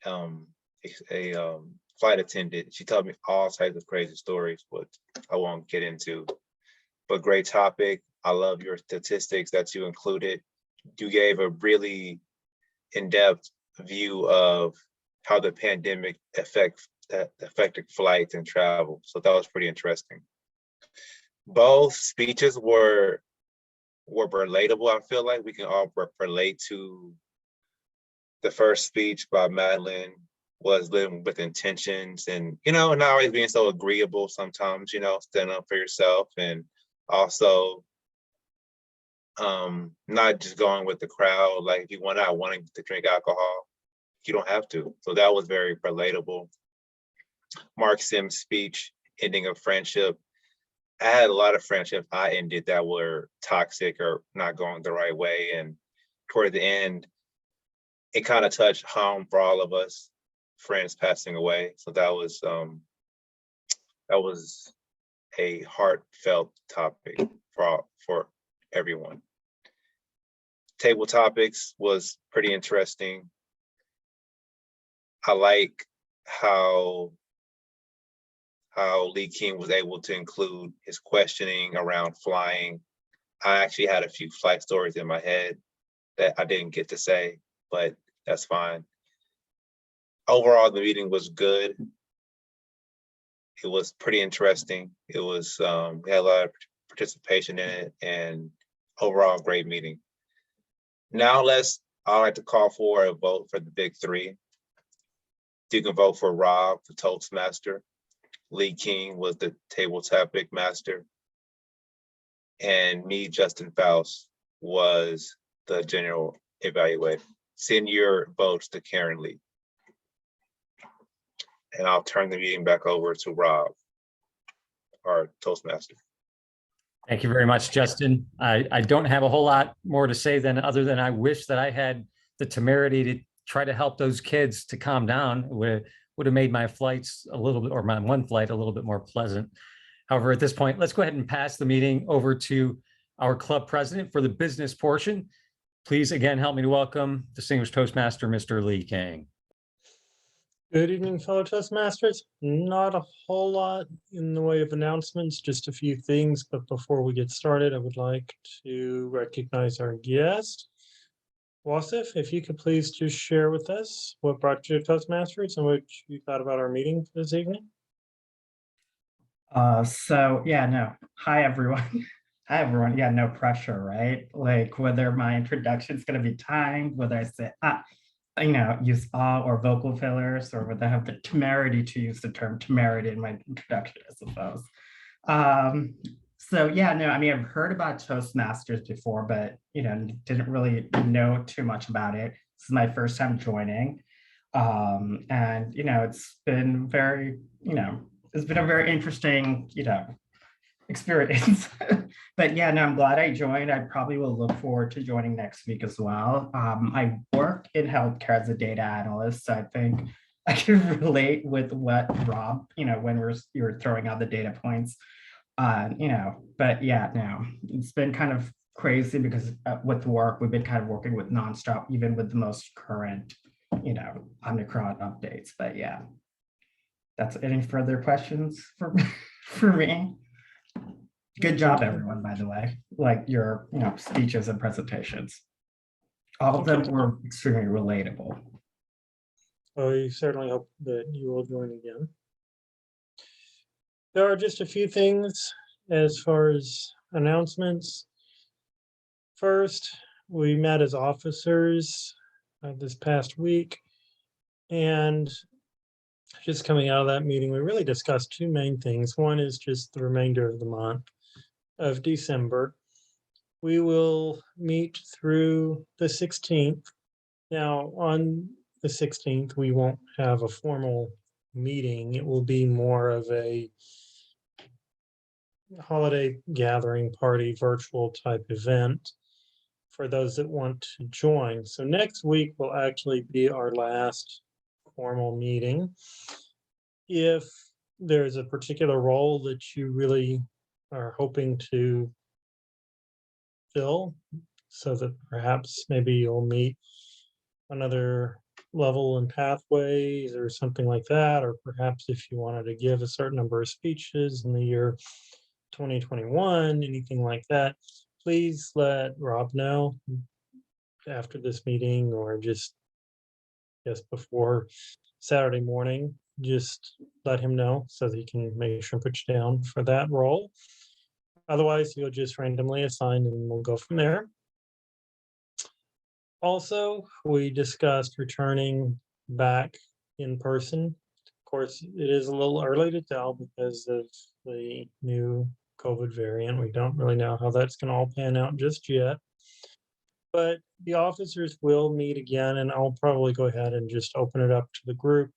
flight attendant. She told me all types of crazy stories, but I won't get into. But great topic. I love your statistics that you included. You gave a really in-depth view of how the pandemic affected flights and travel. So that was pretty interesting. Both speeches were relatable. I feel like we can all relate to the first speech by Madeline, was living with intentions and, not always being so agreeable sometimes, stand up for yourself, and also not just going with the crowd. Like if you want out wanting to drink alcohol, you don't have to. So that was very relatable. Mark Sims' speech, ending a friendship. I had a lot of friendships I ended that were toxic or not going the right way. And toward the end, it kind of touched home for all of us, friends passing away. So that was a heartfelt topic for everyone. Table topics was pretty interesting. I like how Lee King was able to include his questioning around flying. I actually had a few flight stories in my head that I didn't get to say, but that's fine. Overall, the meeting was good. It was pretty interesting. It was, we had a lot of participation in it, and overall, great meeting. Now I'd like to call for a vote for the big three. You can vote for Rob, the Toastmaster. Lee King was the table topic master. And me, Justin Faust, was the general evaluator. Send your votes to Karen Lee. And I'll turn the meeting back over to Rob, our Toastmaster. Thank you very much, Justin. I don't have a whole lot more to say other than I wish that I had the temerity to try to help those kids to calm down. It would have made my flights a little bit, or my one flight a little bit more pleasant. However, at this point, let's go ahead and pass the meeting over to our club president for the business portion. Please again help me to welcome distinguished Toastmaster, Mr. Lee King. Good evening, fellow Toastmasters. Not a whole lot in the way of announcements, just a few things. But before we get started, I would like to recognize our guest. Wasif, if you could please just share with us what brought you to Toastmasters and what you thought about our meeting this evening. Hi everyone. Hi everyone. Yeah, no pressure, right? Like whether my introduction is going to be timed, whether I say use or vocal fillers, or whether I have the temerity to use the term temerity in my introduction, I suppose. I've heard about Toastmasters before, but didn't really know too much about it. This is my first time joining. It's been it's been a very interesting, experience. But I'm glad I joined. I probably will look forward to joining next week as well. I work in healthcare as a data analyst, so I think I can relate with what Rob, when you were throwing out the data points. It's been kind of crazy because with work, we've been kind of working with nonstop, even with the most current, Omicron updates. But yeah, that's any further questions for me. Good job, everyone, by the way, like your speeches and presentations. All of them were extremely relatable. Well, we certainly hope that you will join again. There are just a few things as far as announcements. First, we met as officers this past week, and just coming out of that meeting, we really discussed two main things. One is just the remainder of the month of December. We will meet through the 16th. Now, on the 16th, we won't have a formal meeting. It will be more of a holiday gathering party, virtual type event for those that want to join. So next week will actually be our last formal meeting. If there's a particular role that you really are hoping to fill, so that perhaps maybe you'll meet another level in pathways or something like that, or perhaps if you wanted to give a certain number of speeches in the year 2021, anything like that, please let Rob know after this meeting or just before Saturday morning. Just let him know so that he can make sure and put you down for that role. Otherwise, he'll just randomly assign and we'll go from there. Also, we discussed returning back in person. Of course, it is a little early to tell because of the new COVID variant. We don't really know how that's going to all pan out just yet. But the officers will meet again, and I'll probably go ahead and just open it up to the group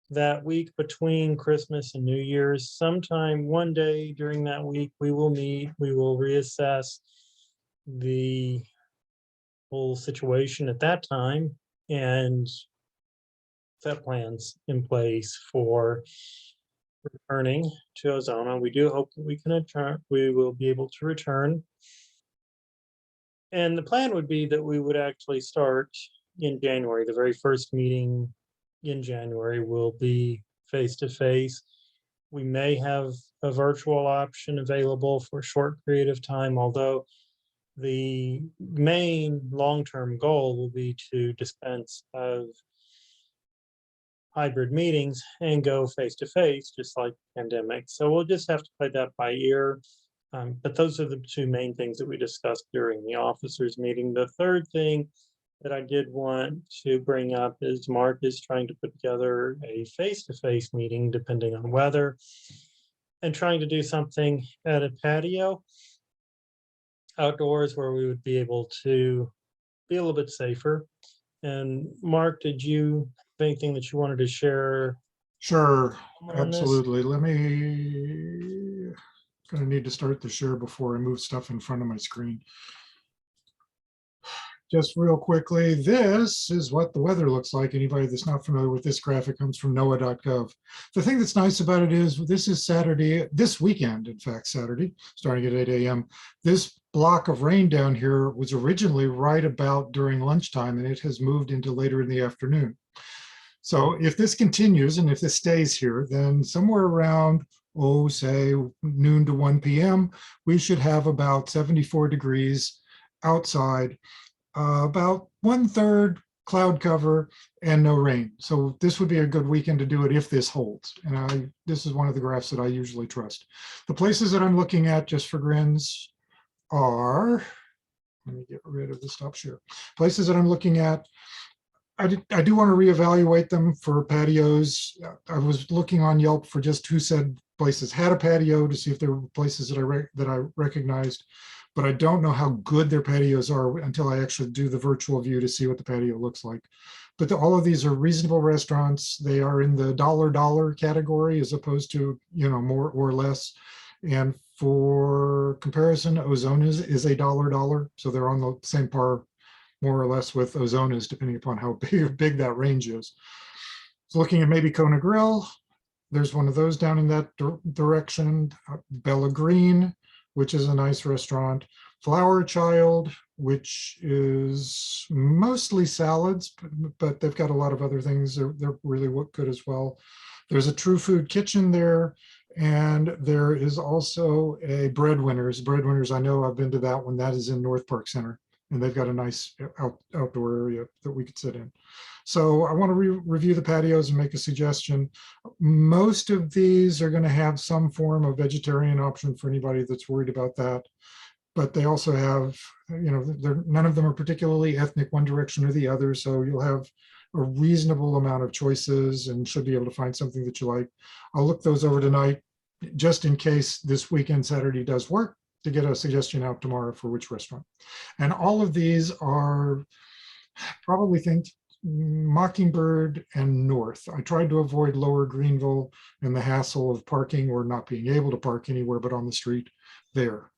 that week between Christmas and New Year's. Sometime one day during that week, we will meet, we will reassess the whole situation at that time and set plans in place for returning to Ozona. We do hope that we will be able to return. And the plan would be that we would actually start in January. The very first meeting in January will be face-to-face. We may have a virtual option available for a short period of time, although the main long-term goal will be to dispense of hybrid meetings and go face-to-face, just like the pandemic. So we'll just have to play that by ear. But those are the two main things that we discussed during the officers meeting. The third thing that I did want to bring up is Mark is trying to put together a face-to-face meeting, depending on weather, and trying to do something at a patio outdoors where we would be able to be a little bit safer. And Mark, did you have anything that you wanted to share? Sure, on this? absolutely. Gonna need to start the share before I move stuff in front of my screen. Just real quickly, this is what the weather looks like. Anybody that's not familiar with this graphic comes from NOAA.gov. The thing that's nice about it is this is Saturday, this weekend, in fact, Saturday, starting at 8 a.m. This block of rain down here was originally right about during lunchtime, and it has moved into later in the afternoon. So if this continues and if this stays here, then somewhere around, oh, say noon to 1 p.m., we should have about 74 degrees outside, about 1/3 cloud cover and no rain. So this would be a good weekend to do it if this holds. And this is one of the graphs that I usually trust. The places that I'm looking at, just for grins, are, let me get rid of the stop share. Places that I'm looking at, I do want to reevaluate them for patios. I was looking on Yelp for just who said places had a patio to see if there were places that I recognized, but I don't know how good their patios are until I actually do the virtual view to see what the patio looks like. But all of these are reasonable restaurants. They are in the $dollar category as opposed to, more or less. And for comparison, Ozona's is a $dollar, so they're on the same par, more or less, with Ozona's, depending upon how big that range is. So looking at maybe Kona Grill, there's one of those down in that direction. Bella Green, which is a nice restaurant. Flower Child, which is mostly salads, but they've got a lot of other things. They're really good as well. There's a True Food Kitchen there. And there is also a Breadwinners. Breadwinners, I know I've been to that one. That is in North Park Center. And they've got a nice outdoor area that we could sit in. So I want to review the patios and make a suggestion. Most of these are going to have some form of vegetarian option for anybody that's worried about that. But they also have, none of them are particularly ethnic one direction or the other. So you'll have a reasonable amount of choices and should be able to find something that you like. I'll look those over tonight, just in case this weekend, Saturday, does work, to get a suggestion out tomorrow for which restaurant. And all of these are probably Mockingbird and North. I tried to avoid Lower Greenville and the hassle of parking or not being able to park anywhere but on the street there.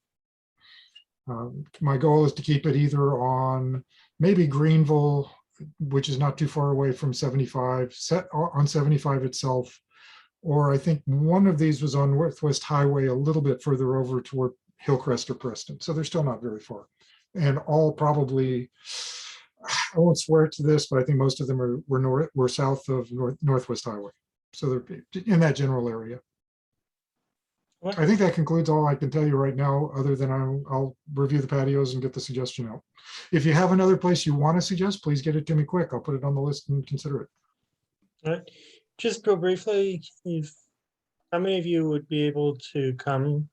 My goal is to keep it either on maybe Greenville, which is not too far away from 75, set on 75 itself, or I think one of these was on Northwest Highway a little bit further over toward Hillcrest or Preston. So they're still not very far. And all probably, I won't swear to this, but I think most of them were south of Northwest Highway. So they're in that general area. I think that concludes all I can tell you right now, other than I'll review the patios and get the suggestion out. If you have another place you want to suggest, please get it to me quick. I'll put it on the list and consider it. All right. Just real briefly, how many of you would be able to come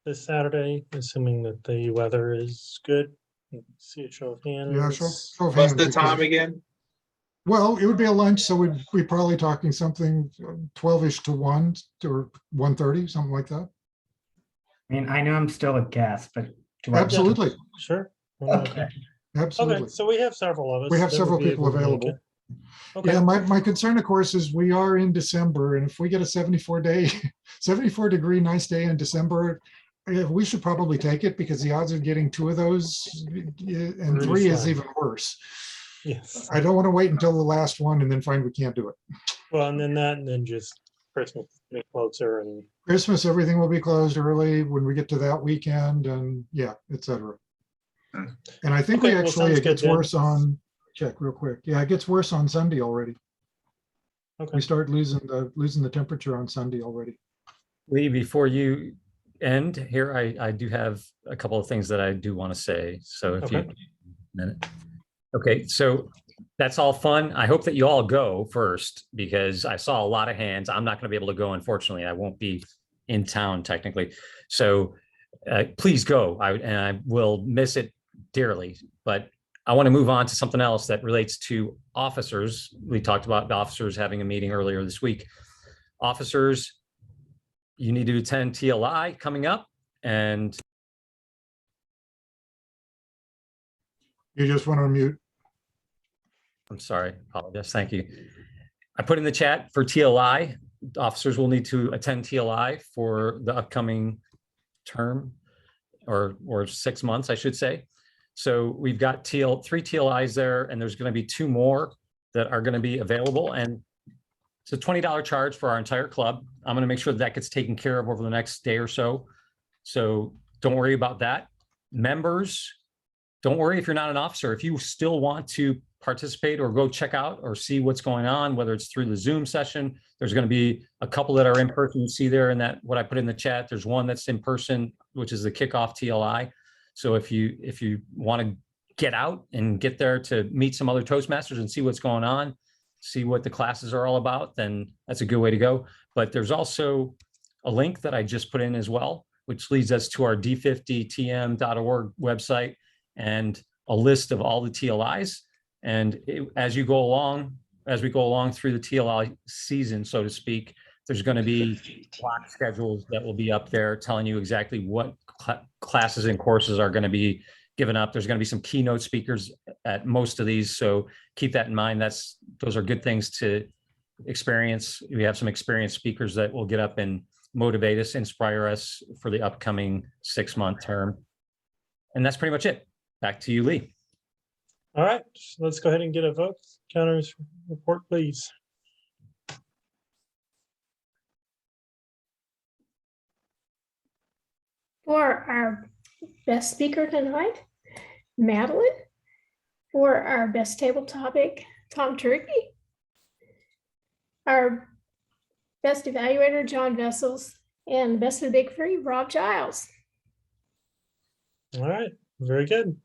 this Saturday, assuming that the weather is good? See a show of hands. Yeah, show of What's hands. the time again? Well, it would be a lunch, so we'd probably talking something 12-ish to 1 or 1:30, something like that. I mean, I know I'm still a guest, but Absolutely. Sure. Okay. Absolutely. Okay, so we have several of us. We have that several would be people able to make available. it. Okay. Yeah, my concern, of course, is we are in December, and if we get a 74-degree nice day in December, we should probably take it, because the odds of getting 2 of those and 3 is even worse. Yes. I don't want to wait until the last one and then find we can't do it. Well, and then just Christmas getting closer, and Christmas, everything will be closed early when we get to that weekend, and yeah, etc. And I think Okay, well, actually sounds it gets good, Dan. worse on, check real quick. Yeah, it gets worse on Sunday already. okay. We start losing the temperature on Sunday already. Lee, before you end here, I do have a couple of things that I do want to say. So if you, Okay. minute. Okay, so that's all fun. I hope that you all go first, because I saw a lot of hands. I'm not going to be able to go, unfortunately. I won't be in town technically. So please go. I will miss it dearly. But I want to move on to something else that relates to officers. We talked about the officers having a meeting earlier this week. Officers, you need to attend TLI coming up, and You just want to mute. I'm sorry, apologize. Thank you. I put in the chat for TLI. Officers will need to attend TLI for the upcoming term, or 6 months, I should say. So we've got 3 TLIs there, and there's going to be 2 more that are going to be available. And it's a $20 charge for our entire club. I'm going to make sure that gets taken care of over the next day or so. So don't worry about that. members, don't worry if you're not an officer. If you still want to participate or go check out or see what's going on, whether it's through the Zoom session, there's going to be a couple that are in person. You see there in that what I put in the chat. There's one that's in person, which is the kickoff TLI. So if you want to get out and get there to meet some other Toastmasters and see what's going on, see what the classes are all about, then that's a good way to go. But there's also a link that I just put in as well, which leads us to our d50tm.org website and a list of all the TLIs. And as we go along through the TLI season, so to speak, there's going to be block schedules that will be up there telling you exactly what classes and courses are going to be given up. There's going to be some keynote speakers at most of these, so keep that in mind. Those are good things to experience. We have some experienced speakers that will get up and motivate us, inspire us for the upcoming 6-month term. And that's pretty much it. Back to you, Lee. All right, so let's go ahead and get a vote. Counters report, please. For our best speaker tonight, Madeline. For our best table topic, Tom Turkey. Our best evaluator, John Vessels, and best of the big three, Rob Giles. All right, very good.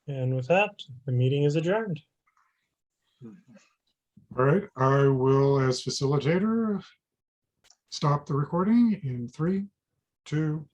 And with that, the meeting is adjourned. All right, I will, as facilitator, stop the recording in 3, 2,